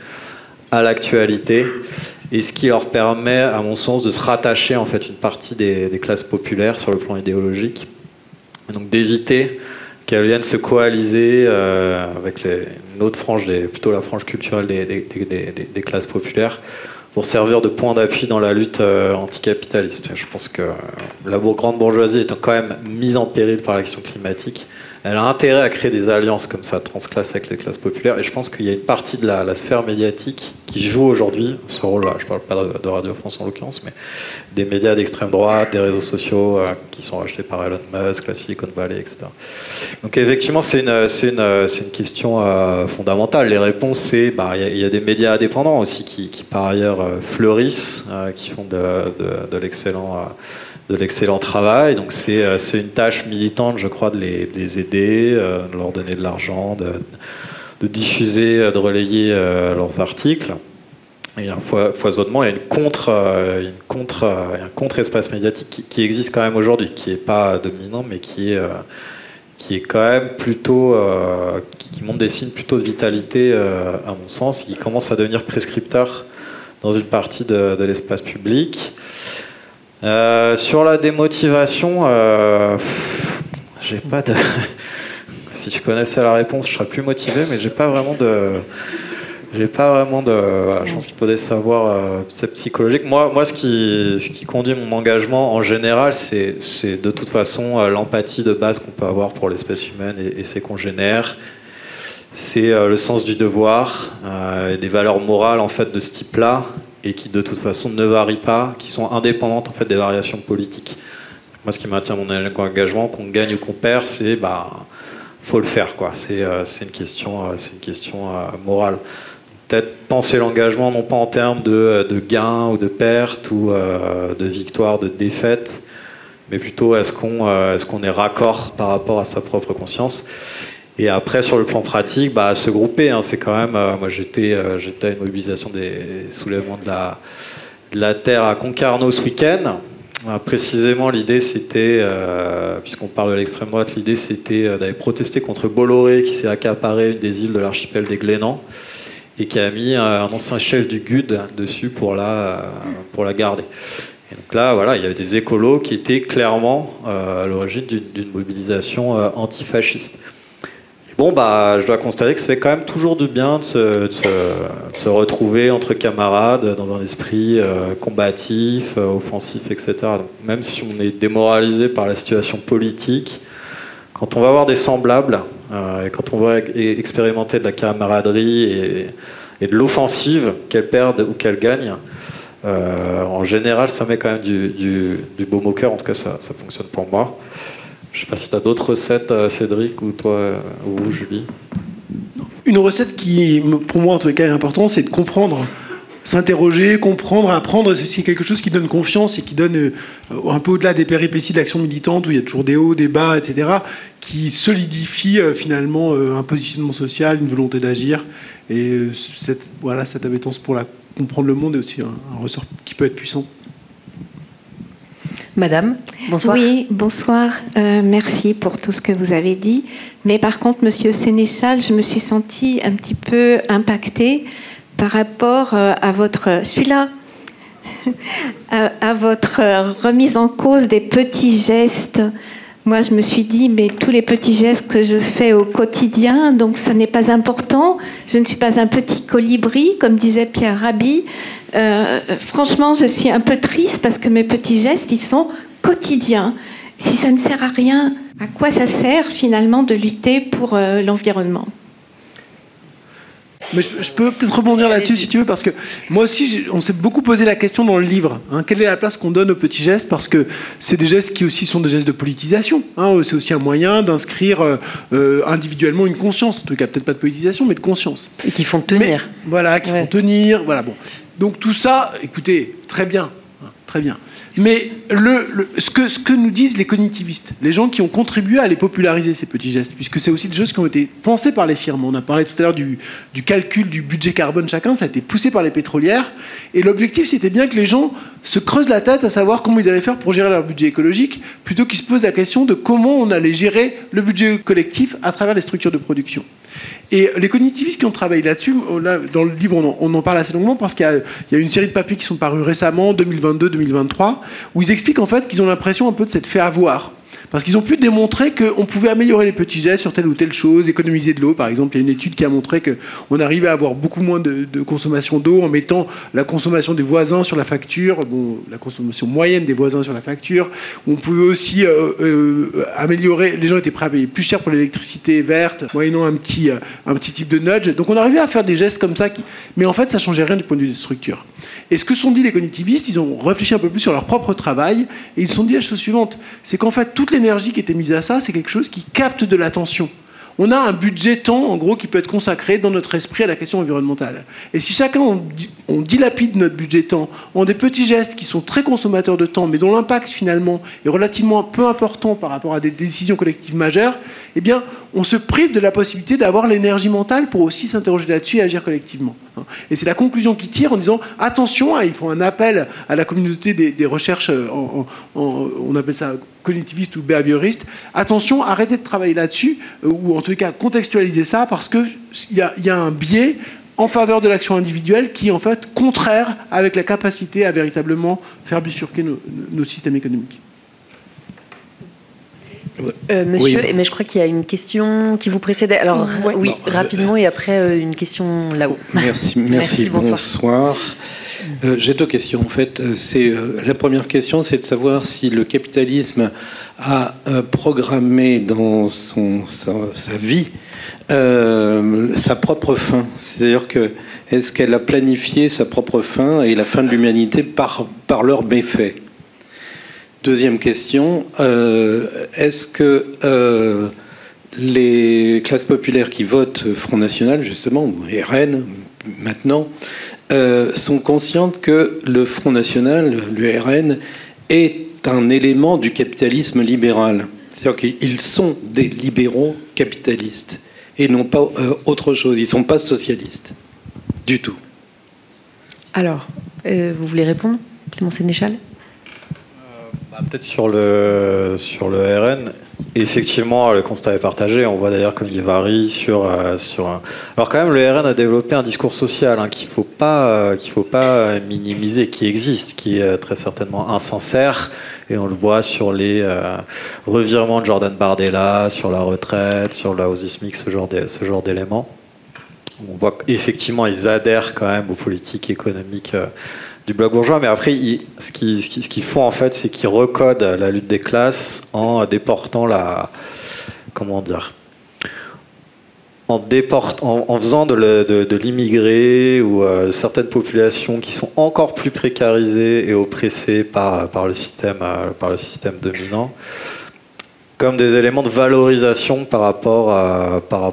à l'actualité, et ce qui leur permet, à mon sens, de se rattacher en fait une partie des classes populaires sur le plan idéologique, et donc d'éviter qu'elles viennent se coaliser avec une autre frange, plutôt la frange culturelle des classes populaires, pour servir de point d'appui dans la lutte anticapitaliste. Je pense que la grande bourgeoisie est quand même mise en péril par l'action climatique, elle a intérêt à créer des alliances comme ça, transclasses avec les classes populaires. Et je pense qu'il y a une partie de la sphère médiatique qui joue aujourd'hui ce rôle-là. Je ne parle pas de Radio France en l'occurrence, mais des médias d'extrême droite, des réseaux sociaux qui sont rachetés par Elon Musk, la Silicon Valley, etc. Donc effectivement, c'est une question fondamentale. Les réponses, c'est il y a des médias indépendants aussi qui par ailleurs fleurissent, qui font de l'excellent travail. Donc c'est une tâche militante, je crois, de les aider, de leur donner de l'argent, de diffuser, de relayer leurs articles. Et un foisonnement, il y a un contre-espace médiatique qui existe quand même aujourd'hui, qui n'est pas dominant, mais qui est quand même plutôt, qui montre des signes plutôt de vitalité, à mon sens, et qui commence à devenir prescripteur dans une partie de l'espace public. Sur la démotivation, j'ai pas de... Si je connaissais la réponse, je serais plus motivé, mais j'ai pas vraiment de... Voilà, je pense qu'il faudrait savoir, c'est psychologique. Moi, ce qui conduit mon engagement en général, c'est de toute façon l'empathie de base qu'on peut avoir pour l'espèce humaine et ses congénères. C'est le sens du devoir, et des valeurs morales en fait de ce type-là, et qui de toute façon ne varient pas, qui sont indépendantes en fait des variations politiques. Moi, ce qui maintient mon engagement, qu'on gagne ou qu'on perd, c'est faut le faire, quoi. C'est une question morale. Peut-être penser l'engagement non pas en termes de gain ou de perte ou de victoire, de défaite, mais plutôt est-ce qu'on est raccord par rapport à sa propre conscience. Et après, sur le plan pratique, se grouper, hein, c'est quand même... moi, j'étais à une mobilisation des soulèvements de la Terre à Concarneau ce week-end. Précisément, l'idée, c'était, puisqu'on parle de l'extrême droite, l'idée, c'était d'aller protester contre Bolloré, qui s'est accaparé une des îles de l'archipel des Glénans, et qui a mis un ancien chef du GUD dessus pour la garder. Et donc là, voilà, il y avait des écolos qui étaient clairement à l'origine d'une mobilisation antifasciste. Bon, je dois constater que ça fait quand même toujours du bien de se retrouver entre camarades dans un esprit combatif, offensif, etc. Donc, même si on est démoralisé par la situation politique, quand on va voir des semblables, et quand on va expérimenter de la camaraderie et de l'offensive, qu'elle perde ou qu'elle gagne, en général, ça met quand même du baume au cœur. En tout cas, ça fonctionne pour moi. Je ne sais pas si tu as d'autres recettes, Cédric, ou toi, ou Julie. Une recette qui, pour moi, en tout cas, est importante, c'est de comprendre, s'interroger, comprendre, apprendre. C'est quelque chose qui donne confiance et qui donne, un peu au-delà des péripéties de l'action militante, où il y a toujours des hauts, des bas, etc., qui solidifie finalement un positionnement social, une volonté d'agir. Et cette appétence pour comprendre le monde est aussi un ressort qui peut être puissant. Madame, bonsoir. Oui, bonsoir. Merci pour tout ce que vous avez dit. Mais par contre, Monsieur Sénéchal, je me suis sentie un petit peu impactée par rapport à votre... Je suis là. À votre remise en cause des petits gestes. Moi, je me suis dit, mais tous les petits gestes que je fais au quotidien, donc ça n'est pas important. Je ne suis pas un petit colibri, comme disait Pierre Rabhi. Franchement, je suis un peu triste parce que mes petits gestes, ils sont quotidiens. Si ça ne sert à rien, à quoi ça sert finalement de lutter pour l'environnement ? Mais je peux peut-être rebondir là-dessus si tu veux, parce que moi aussi, on s'est beaucoup posé la question dans le livre. Quelle est la place qu'on donne aux petits gestes ? Parce que c'est des gestes qui aussi sont des gestes de politisation. C'est aussi un moyen d'inscrire individuellement une conscience. En tout cas, peut-être pas de politisation, mais de conscience. Et qui font tenir. Qui font tenir. Voilà, bon. Donc tout ça, écoutez, très bien. Très bien. Mais ce que nous disent les cognitivistes, les gens qui ont contribué à les populariser, ces petits gestes, puisque c'est aussi des choses qui ont été pensées par les firmes. On a parlé tout à l'heure du calcul du budget carbone chacun, ça a été poussé par les pétrolières. Et l'objectif, c'était bien que les gens se creusent la tête à savoir comment ils allaient faire pour gérer leur budget écologique, plutôt qu'ils se posent la question de comment on allait gérer le budget collectif à travers les structures de production. Et les cognitivistes qui ont travaillé là-dessus, là, dans le livre, on en parle assez longuement parce qu'il y a une série de papiers qui sont parus récemment, 2022-2023, où ils expliquent en fait qu'ils ont l'impression un peu de s'être fait avoir. Parce qu'ils ont pu démontrer qu'on pouvait améliorer les petits gestes sur telle ou telle chose, économiser de l'eau, par exemple. Il y a une étude qui a montré qu'on arrivait à avoir beaucoup moins de consommation d'eau en mettant la consommation des voisins sur la facture, la consommation moyenne des voisins sur la facture. On pouvait aussi améliorer, les gens étaient prêts à payer plus cher pour l'électricité verte, moyennant un petit type de nudge. Donc on arrivait à faire des gestes comme ça, mais en fait ça changeait rien du point de vue des structures. Et ce que sont dit les cognitivistes, ils ont réfléchi un peu plus sur leur propre travail, et ils se sont dit la chose suivante, c'est qu'en fait toute l'énergie qui était mise à ça, c'est quelque chose qui capte de l'attention. On a un budget temps, en gros, qui peut être consacré dans notre esprit à la question environnementale. Et si chacun, on dilapide notre budget temps en des petits gestes qui sont très consommateurs de temps, mais dont l'impact, finalement, est relativement peu important par rapport à des décisions collectives majeures, eh bien, on se prive de la possibilité d'avoir l'énergie mentale pour aussi s'interroger là-dessus et agir collectivement. Et c'est la conclusion qu'ils tirent en disant, attention, ils font un appel à la communauté des recherches, on appelle ça cognitiviste ou behavioriste, attention, arrêtez de travailler là-dessus, ou en tout cas contextualiser ça, parce qu'il y a un biais en faveur de l'action individuelle qui est en fait contraire avec la capacité à véritablement faire bifurquer nos systèmes économiques. Monsieur, oui. Mais je crois qu'il y a une question qui vous précédait. Alors oui, non, rapidement, et après une question là-haut. Merci, bonsoir. J'ai deux questions en fait. La première question, c'est de savoir si le capitalisme a programmé dans sa vie sa propre fin. C'est-à-dire que est-ce qu'elle a planifié sa propre fin et la fin de l'humanité par leurs méfaits? Deuxième question, est-ce que les classes populaires qui votent Front National, justement, ou RN maintenant, sont conscientes que le Front National, le RN, est un élément du capitalisme libéral? C'est-à-dire qu'ils sont des libéraux capitalistes et non pas autre chose. Ils ne sont pas socialistes du tout. Alors, vous voulez répondre, Clément Sénéchal? Peut-être sur le RN, effectivement, le constat est partagé. On voit d'ailleurs qu'il varie sur. Alors quand même, le RN a développé un discours social qu'il faut pas minimiser, qui existe, qui est très certainement insincère, et on le voit sur les revirements de Jordan Bardella, sur la retraite, sur la hausse du SMIC, ce genre d'éléments. On voit qu'effectivement, ils adhèrent quand même aux politiques économiques du bloc bourgeois, mais après, ce qu'ils font en fait, c'est qu'ils recodent la lutte des classes en déportant en faisant de l'immigré ou certaines populations qui sont encore plus précarisées et oppressées par le système dominant, comme des éléments de valorisation par rapport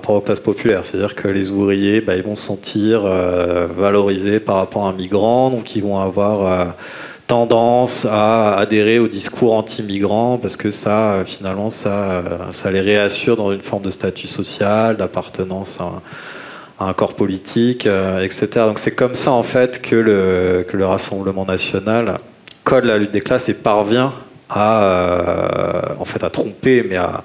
aux classes populaires. C'est-à-dire que les ouvriers, ils vont se sentir valorisés par rapport à un migrant, donc ils vont avoir tendance à adhérer au discours anti-migrant, parce que ça, finalement, ça les réassure dans une forme de statut social, d'appartenance à un corps politique, etc. Donc c'est comme ça, en fait, que le Rassemblement national code la lutte des classes et parvient à tromper, mais à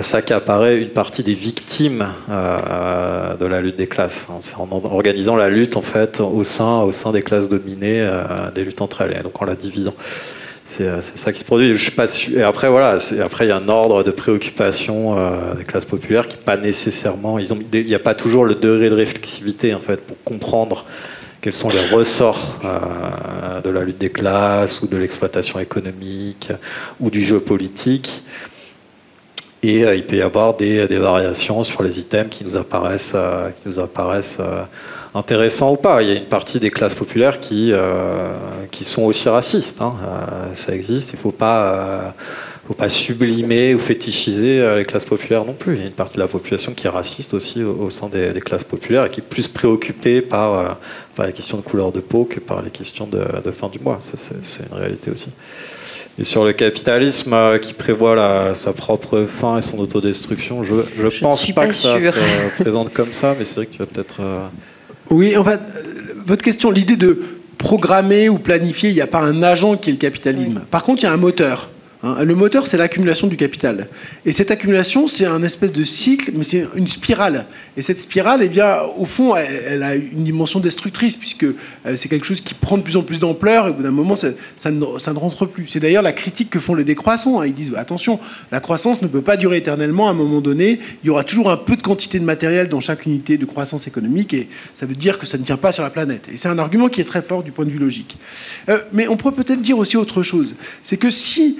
s'accaparer une partie des victimes de la lutte des classes. C'est en organisant la lutte en fait au sein des classes dominées, des luttes entre elles, et donc en la divisant. C'est ça qui se produit. Je suis pas sûr. Et après il y a un ordre de préoccupation des classes populaires qui pas nécessairement. Il n'y a pas toujours le degré de réflexivité en fait pour comprendre quels sont les ressorts de la lutte des classes ou de l'exploitation économique ou du jeu politique. Et il peut y avoir des variations sur les items qui nous apparaissent intéressants ou pas. Il y a une partie des classes populaires qui sont aussi racistes. Ça existe. Il ne faut pas sublimer ou fétichiser les classes populaires non plus. Il y a une partie de la population qui est raciste aussi au sein des classes populaires et qui est plus préoccupée par les questions de couleur de peau que par les questions de fin du mois. Ça, c'est une réalité aussi. Et sur le capitalisme qui prévoit sa propre fin et son autodestruction, je pense pas que ça se présente comme ça, mais c'est vrai que tu vas peut-être... Oui, en fait, votre question, l'idée de programmer ou planifier, il n'y a pas un agent qui est le capitalisme. Par contre, il y a un moteur. Le moteur, c'est l'accumulation du capital. Et cette accumulation, c'est un espèce de cycle, mais c'est une spirale. Et cette spirale, eh bien, au fond, elle a une dimension destructrice, puisque c'est quelque chose qui prend de plus en plus d'ampleur, et au bout d'un moment, ça ne rentre plus. C'est d'ailleurs la critique que font les décroissants. Ils disent, attention, la croissance ne peut pas durer éternellement. À un moment donné, il y aura toujours un peu de quantité de matériel dans chaque unité de croissance économique, et ça veut dire que ça ne tient pas sur la planète. Et c'est un argument qui est très fort du point de vue logique. Mais on pourrait peut-être dire aussi autre chose. C'est que si,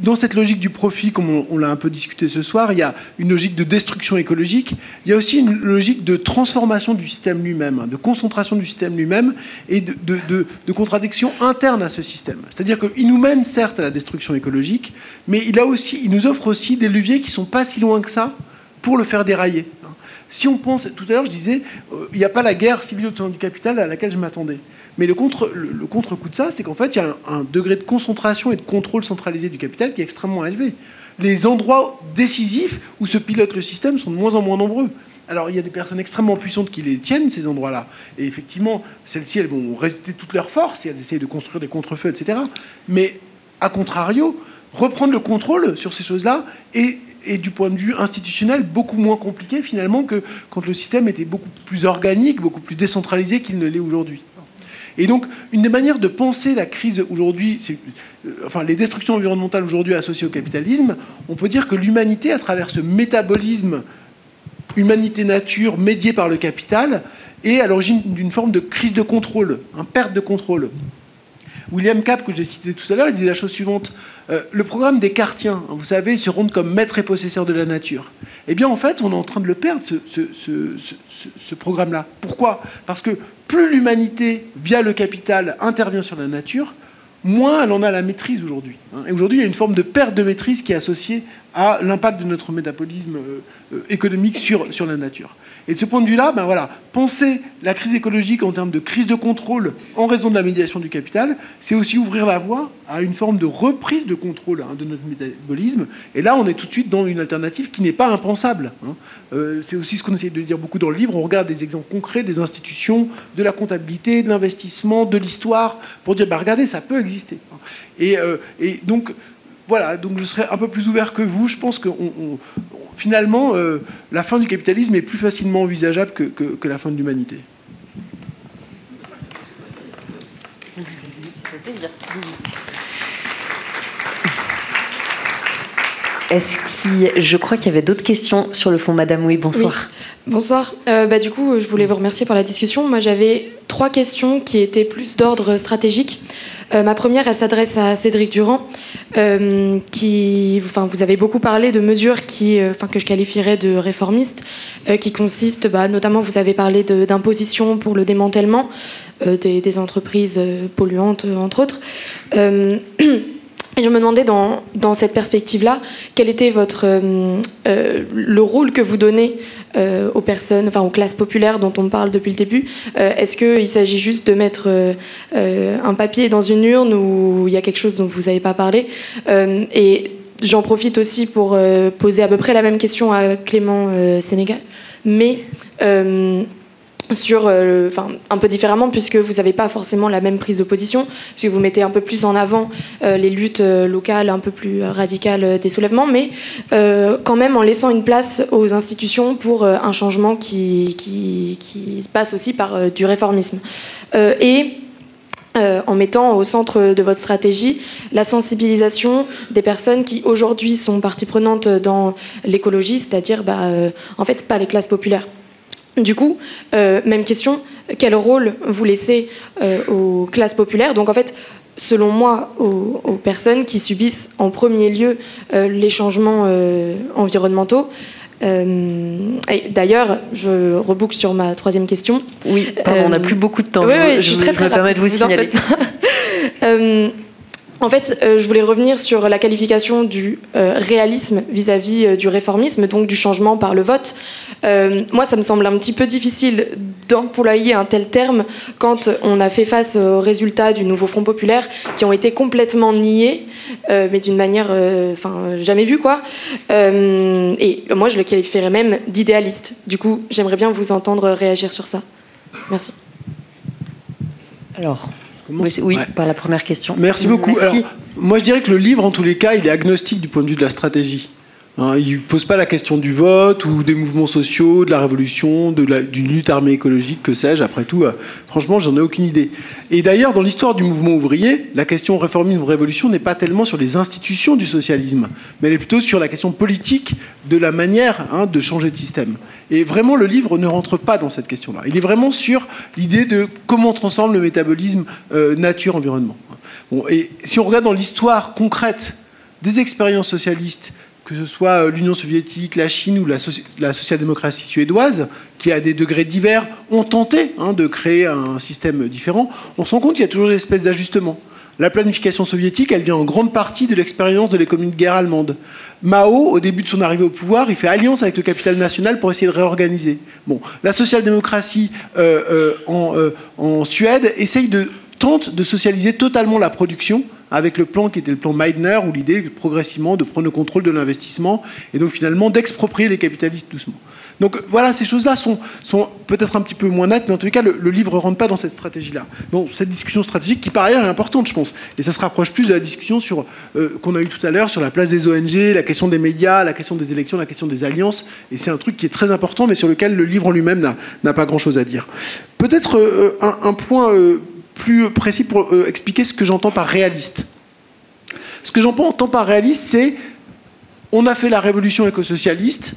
dans cette logique du profit, comme on l'a un peu discuté ce soir, il y a une logique de destruction écologique, il y a aussi une logique de transformation du système lui-même, de concentration du système lui-même et de contradiction interne à ce système. C'est-à-dire qu'il nous mène certes à la destruction écologique, mais il nous offre aussi des leviers qui ne sont pas si loin que ça pour le faire dérailler. Si on pense, tout à l'heure je disais, il n'y a pas la guerre civile autour du capital à laquelle je m'attendais. Mais le contre-coup de ça, c'est qu'en fait, il y a un degré de concentration et de contrôle centralisé du capital qui est extrêmement élevé. Les endroits décisifs où se pilote le système sont de moins en moins nombreux. Alors, il y a des personnes extrêmement puissantes qui les tiennent, ces endroits-là. Et effectivement, celles-ci, elles vont résister toutes leurs forces et elles essayent de construire des contre-feux, etc. Mais, à contrario, reprendre le contrôle sur ces choses-là est du point de vue institutionnel beaucoup moins compliqué, finalement, que quand le système était beaucoup plus organique, beaucoup plus décentralisé qu'il ne l'est aujourd'hui. Et donc, une des manières de penser la crise aujourd'hui, les destructions environnementales aujourd'hui associées au capitalisme, on peut dire que l'humanité, à travers ce métabolisme humanité-nature médié par le capital, est à l'origine d'une forme de crise de contrôle, perte de contrôle. William Capp, que j'ai cité tout à l'heure, il disait la chose suivante. Le programme descartien, vous savez, se rendre comme maître et possesseur de la nature. Eh bien, en fait, on est en train de le perdre, ce programme-là. Pourquoi ? Parce que plus l'humanité, via le capital, intervient sur la nature, moins elle en a la maîtrise aujourd'hui. Et aujourd'hui, il y a une forme de perte de maîtrise qui est associée à l'impact de notre métabolisme économique sur la nature. Et de ce point de vue-là, penser la crise écologique en termes de crise de contrôle en raison de la médiation du capital, c'est aussi ouvrir la voie à une forme de reprise de contrôle de notre métabolisme. Et là, on est tout de suite dans une alternative qui n'est pas impensable. C'est aussi ce qu'on essaie de dire beaucoup dans le livre. On regarde des exemples concrets des institutions, de la comptabilité, de l'investissement, de l'histoire, pour dire, regardez, ça peut exister. Et donc, voilà, donc je serais un peu plus ouvert que vous. Je pense que finalement, la fin du capitalisme est plus facilement envisageable que la fin de l'humanité. Je crois qu'il y avait d'autres questions sur le fond, Madame. Oui, bonsoir. Oui. Bonsoir. Du coup, je voulais vous remercier pour la discussion. Moi, j'avais 3 questions qui étaient plus d'ordre stratégique. Ma première, elle s'adresse à Cédric Durand, vous avez beaucoup parlé de mesures que je qualifierais de réformistes, qui consistent, notamment, vous avez parlé d'imposition pour le démantèlement des entreprises polluantes, entre autres. Et je me demandais, dans cette perspective-là, quel était le rôle que vous donnez aux personnes, aux classes populaires dont on parle depuis le début. Est-ce qu'il s'agit juste de mettre un papier dans une urne ou il y a quelque chose dont vous n'avez pas parlé Et j'en profite aussi pour poser à peu près la même question à Clément Sénégal, mais un peu différemment, puisque vous n'avez pas forcément la même prise de position, puisque vous mettez un peu plus en avant les luttes locales un peu plus radicales des soulèvements, mais quand même en laissant une place aux institutions pour un changement qui passe aussi par du réformisme. En mettant au centre de votre stratégie la sensibilisation des personnes qui aujourd'hui sont partie prenante dans l'écologie, c'est-à-dire en fait pas les classes populaires. Du coup, même question, quel rôle vous laissez aux classes populaires ? Donc en fait, selon moi, aux personnes qui subissent en premier lieu les changements environnementaux. Et d'ailleurs, je reboucle sur ma 3e question. Oui, pardon, on n'a plus beaucoup de temps. Oui, je suis très rapide. Je me permets de vous signaler. En fait, je voulais revenir sur la qualification du réalisme vis-à-vis du réformisme, donc du changement par le vote. Moi, ça me semble un petit peu difficile d'employer un tel terme quand on a fait face aux résultats du nouveau Front populaire qui ont été complètement niés, mais d'une manière jamais vue, quoi. Et moi, je le qualifierais même d'idéaliste. Du coup, j'aimerais bien vous entendre réagir sur ça. Merci. Alors, Oui, par la première question. Merci beaucoup. Merci. Alors, moi, je dirais que le livre, en tous les cas, il est agnostique du point de vue de la stratégie. Il ne pose pas la question du vote ou des mouvements sociaux, de la révolution, d'une lutte armée écologique, que sais-je. Après tout, franchement, j'en ai aucune idée. Et d'ailleurs, dans l'histoire du mouvement ouvrier, la question réformisme ou révolution n'est pas tellement sur les institutions du socialisme, mais elle est plutôt sur la question politique de la manière de changer de système. Et vraiment, le livre ne rentre pas dans cette question-là. Il est vraiment sur l'idée de comment on transforme le métabolisme nature-environnement. Bon, et si on regarde dans l'histoire concrète des expériences socialistes, que ce soit l'Union soviétique, la Chine ou la social-démocratie suédoise, qui à des degrés divers ont tenté de créer un système différent, on se rend compte qu'il y a toujours des espèces d'ajustements. La planification soviétique, elle vient en grande partie de l'expérience de l'économie de guerre allemande. Mao, au début de son arrivée au pouvoir, il fait alliance avec le capital national pour essayer de réorganiser. Bon, la social-démocratie en Suède tente de socialiser totalement la production, avec le plan qui était le plan Meidner, où l'idée progressivement de prendre le contrôle de l'investissement et donc finalement d'exproprier les capitalistes doucement. Donc voilà, ces choses-là sont peut-être un petit peu moins nettes, mais en tout cas, le livre ne rentre pas dans cette stratégie-là. Donc cette discussion stratégique qui par ailleurs est importante, je pense. Et ça se rapproche plus de la discussion qu'on a eue tout à l'heure sur la place des ONG, la question des médias, la question des élections, la question des alliances. Et c'est un truc qui est très important, mais sur lequel le livre en lui-même n'a pas grand-chose à dire. Peut-être un point plus précis pour expliquer ce que j'entends par réaliste. Ce que j'entends par réaliste, c'est on a fait la révolution écosocialiste,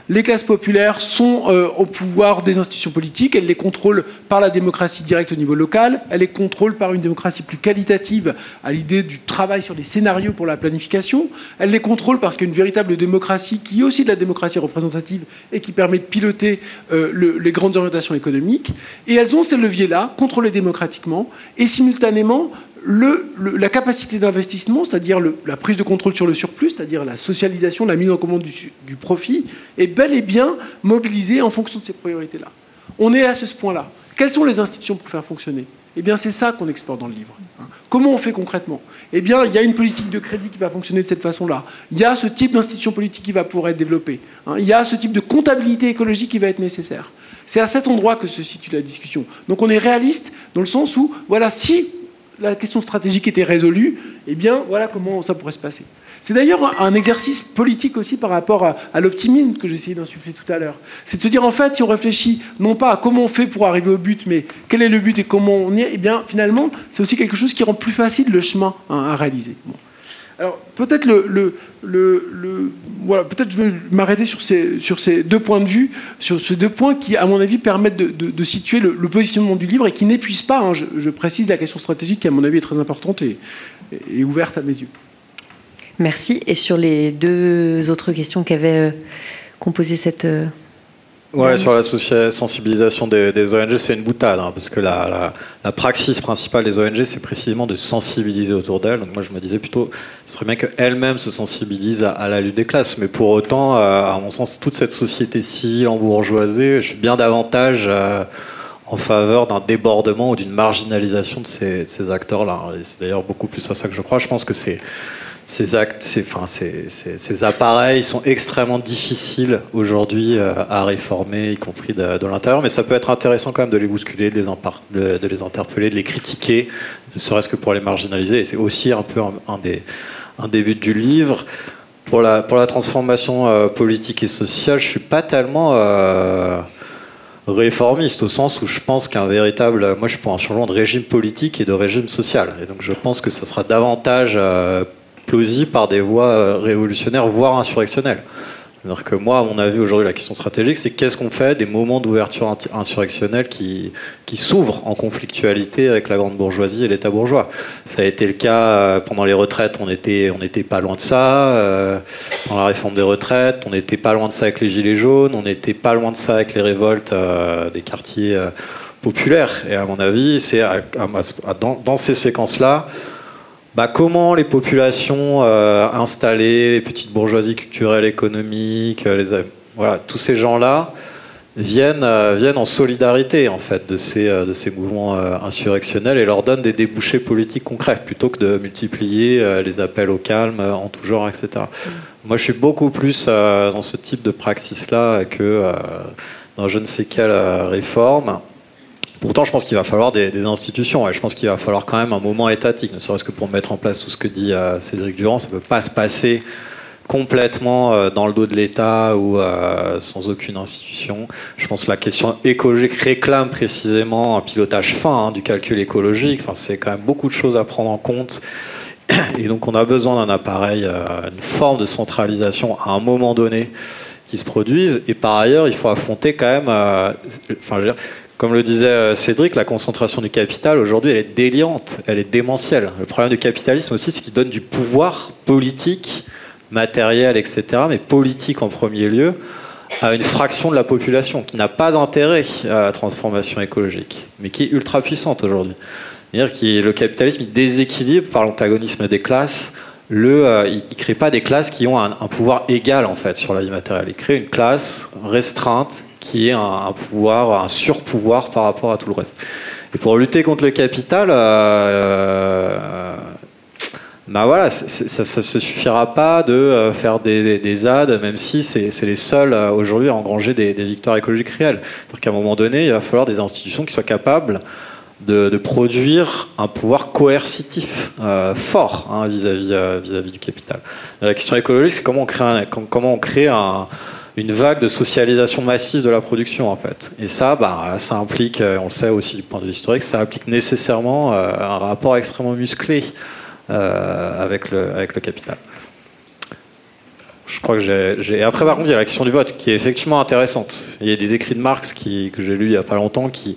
les classes populaires sont au pouvoir des institutions politiques, elles les contrôlent par la démocratie directe au niveau local, elles les contrôlent par une démocratie plus qualitative à l'idée du travail sur les scénarios pour la planification, elles les contrôlent parce qu'il y a une véritable démocratie qui est aussi de la démocratie représentative et qui permet de piloter les grandes orientations économiques, et elles ont ces leviers-là, contrôlés démocratiquement, et simultanément la capacité d'investissement, c'est-à-dire la prise de contrôle sur le surplus, c'est-à-dire la socialisation, la mise en commande du profit, est bel et bien mobilisée en fonction de ces priorités-là. On est à ce point-là. Quelles sont les institutions pour faire fonctionner ? Eh bien, c'est ça qu'on explore dans le livre. Comment on fait concrètement ? Eh bien, il y a une politique de crédit qui va fonctionner de cette façon-là. Il y a ce type d'institution politique qui va pouvoir être développée. Il y a ce type de comptabilité écologique qui va être nécessaire. C'est à cet endroit que se situe la discussion. Donc, on est réaliste dans le sens où, voilà, si la question stratégique était résolue, eh bien, voilà comment ça pourrait se passer. C'est d'ailleurs un exercice politique aussi par rapport à l'optimisme que j'essayais d'insuffler tout à l'heure. C'est de se dire, en fait, si on réfléchit non pas à comment on fait pour arriver au but, mais quel est le but et comment on y est, eh bien, finalement, c'est aussi quelque chose qui rend plus facile le chemin à réaliser. Bon. Alors, peut-être voilà, peut-être je vais m'arrêter sur ces deux points de vue, sur ces deux points qui, à mon avis, permettent de situer le positionnement du livre et qui n'épuisent pas, je précise, la question stratégique qui, à mon avis, est très importante et ouverte à mes yeux. Merci. Et sur les deux autres questions qu'avait composé cette... Ouais, sur la sensibilisation des ONG, c'est une boutade, parce que la praxis principale des ONG, c'est précisément de sensibiliser autour d'elles. Donc moi, je me disais plutôt, ce serait bien qu'elles-mêmes se sensibilisent à la lutte des classes. Mais pour autant, à mon sens, toute cette société civile embourgeoisée, je suis bien davantage en faveur d'un débordement ou d'une marginalisation de ces acteurs-là. Et c'est d'ailleurs beaucoup plus à ça que je crois. Je pense que ces appareils sont extrêmement difficiles aujourd'hui à réformer, y compris de l'intérieur, mais ça peut être intéressant quand même de les bousculer, de les interpeller, de les critiquer, ne serait-ce que pour les marginaliser. Et c'est aussi un peu un des buts du livre. Pour la transformation politique et sociale, je suis pas tellement réformiste, au sens où je pense moi je suis pour un changement de régime politique et de régime social. Et donc je pense que ça sera davantage plausible par des voies révolutionnaires, voire insurrectionnelles. C'est-à-dire que moi, à mon avis, aujourd'hui, la question stratégique, c'est qu'est-ce qu'on fait des moments d'ouverture insurrectionnelle qui s'ouvrent en conflictualité avec la grande bourgeoisie et l'État bourgeois. Ça a été le cas pendant les retraites, on n'était pas loin de ça. Dans la réforme des retraites, on n'était pas loin de ça avec les Gilets jaunes, on n'était pas loin de ça avec les révoltes des quartiers populaires. Et à mon avis, c'est dans ces séquences-là, comment les populations installées, les petites bourgeoisies culturelles, économiques, tous ces gens-là viennent en solidarité en fait de ces mouvements insurrectionnels et leur donnent des débouchés politiques concrets plutôt que de multiplier les appels au calme en tout genre, etc. Moi, je suis beaucoup plus dans ce type de praxis-là que dans je ne sais quelle réforme Pourtant, je pense qu'il va falloir des institutions, et je pense qu'il va falloir quand même un moment étatique, ne serait-ce que pour mettre en place tout ce que dit Cédric Durand. Ça ne peut pas se passer complètement dans le dos de l'État ou sans aucune institution. Je pense que la question écologique réclame précisément un pilotage fin du calcul écologique. Enfin, c'est quand même beaucoup de choses à prendre en compte. Et donc on a besoin d'un appareil, une forme de centralisation à un moment donné qui se produise. Et par ailleurs, il faut affronter quand même, je veux dire, comme le disait Cédric, la concentration du capital aujourd'hui, elle est déliante, elle est démentielle. Le problème du capitalisme aussi, c'est qu'il donne du pouvoir politique, matériel, etc., mais politique en premier lieu, à une fraction de la population qui n'a pas d'intérêt à la transformation écologique, mais qui est ultra puissante aujourd'hui. C'est-à-dire que le capitalisme, il déséquilibre par l'antagonisme des classes. Il ne crée pas des classes qui ont un pouvoir égal en fait sur la vie matérielle. Il crée une classe restreinte qui est un pouvoir, un surpouvoir par rapport à tout le reste. Et pour lutter contre le capital, voilà, ça ne suffira pas de faire des ZAD, même si c'est les seuls aujourd'hui à engranger des victoires écologiques réelles. Donc à un moment donné, il va falloir des institutions qui soient capables de produire un pouvoir coercitif fort vis-à-vis du capital. La question écologique, c'est comment on crée une vague de socialisation massive de la production, en fait. Et ça implique, on le sait aussi du point de vue historique, ça implique nécessairement un rapport extrêmement musclé avec le capital. Je crois que j'ai... Après, par contre, il y a la question du vote, qui est effectivement intéressante. Il y a des écrits de Marx que j'ai lus il n'y a pas longtemps qui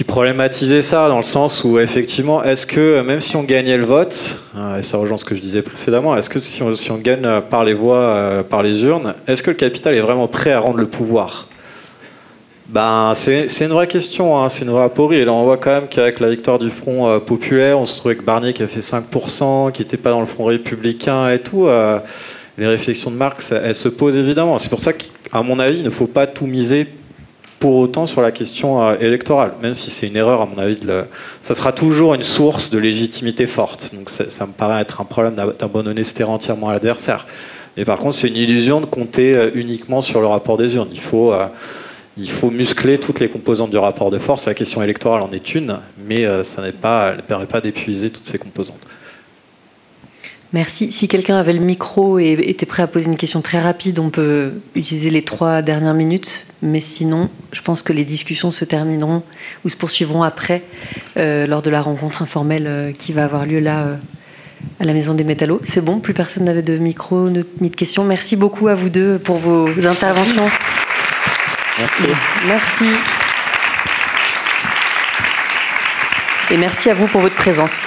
problématisaient ça, dans le sens où, effectivement, est-ce que, même si on gagnait le vote, et ça rejoint ce que je disais précédemment, est-ce que si on gagne par les voix, par les urnes, est-ce que le capital est vraiment prêt à rendre le pouvoir ? C'est une vraie question, c'est une vraie aporie. Et là, on voit quand même qu'avec la victoire du Front populaire, on se trouvait avec Barnier qui a fait 5%, qui n'était pas dans le Front républicain et tout. Les réflexions de Marx, elles se posent évidemment. C'est pour ça qu'à mon avis, il ne faut pas tout miser pour autant sur la question électorale, même si c'est une erreur, à mon avis. Ça sera toujours une source de légitimité forte. Donc ça me paraît être un problème d'abandonner entièrement à l'adversaire. Mais par contre, c'est une illusion de compter uniquement sur le rapport des urnes. Il faut muscler toutes les composantes du rapport de force. La question électorale en est une, mais elle ne permet pas d'épuiser toutes ces composantes. Merci. Si quelqu'un avait le micro et était prêt à poser une question très rapide, on peut utiliser les 3 dernières minutes. Mais sinon, je pense que les discussions se termineront ou se poursuivront après, lors de la rencontre informelle qui va avoir lieu là, à la Maison des Métallos. C'est bon, plus personne n'avait de micro ni de questions. Merci beaucoup à vous deux pour vos interventions. Merci. Merci. Et merci à vous pour votre présence.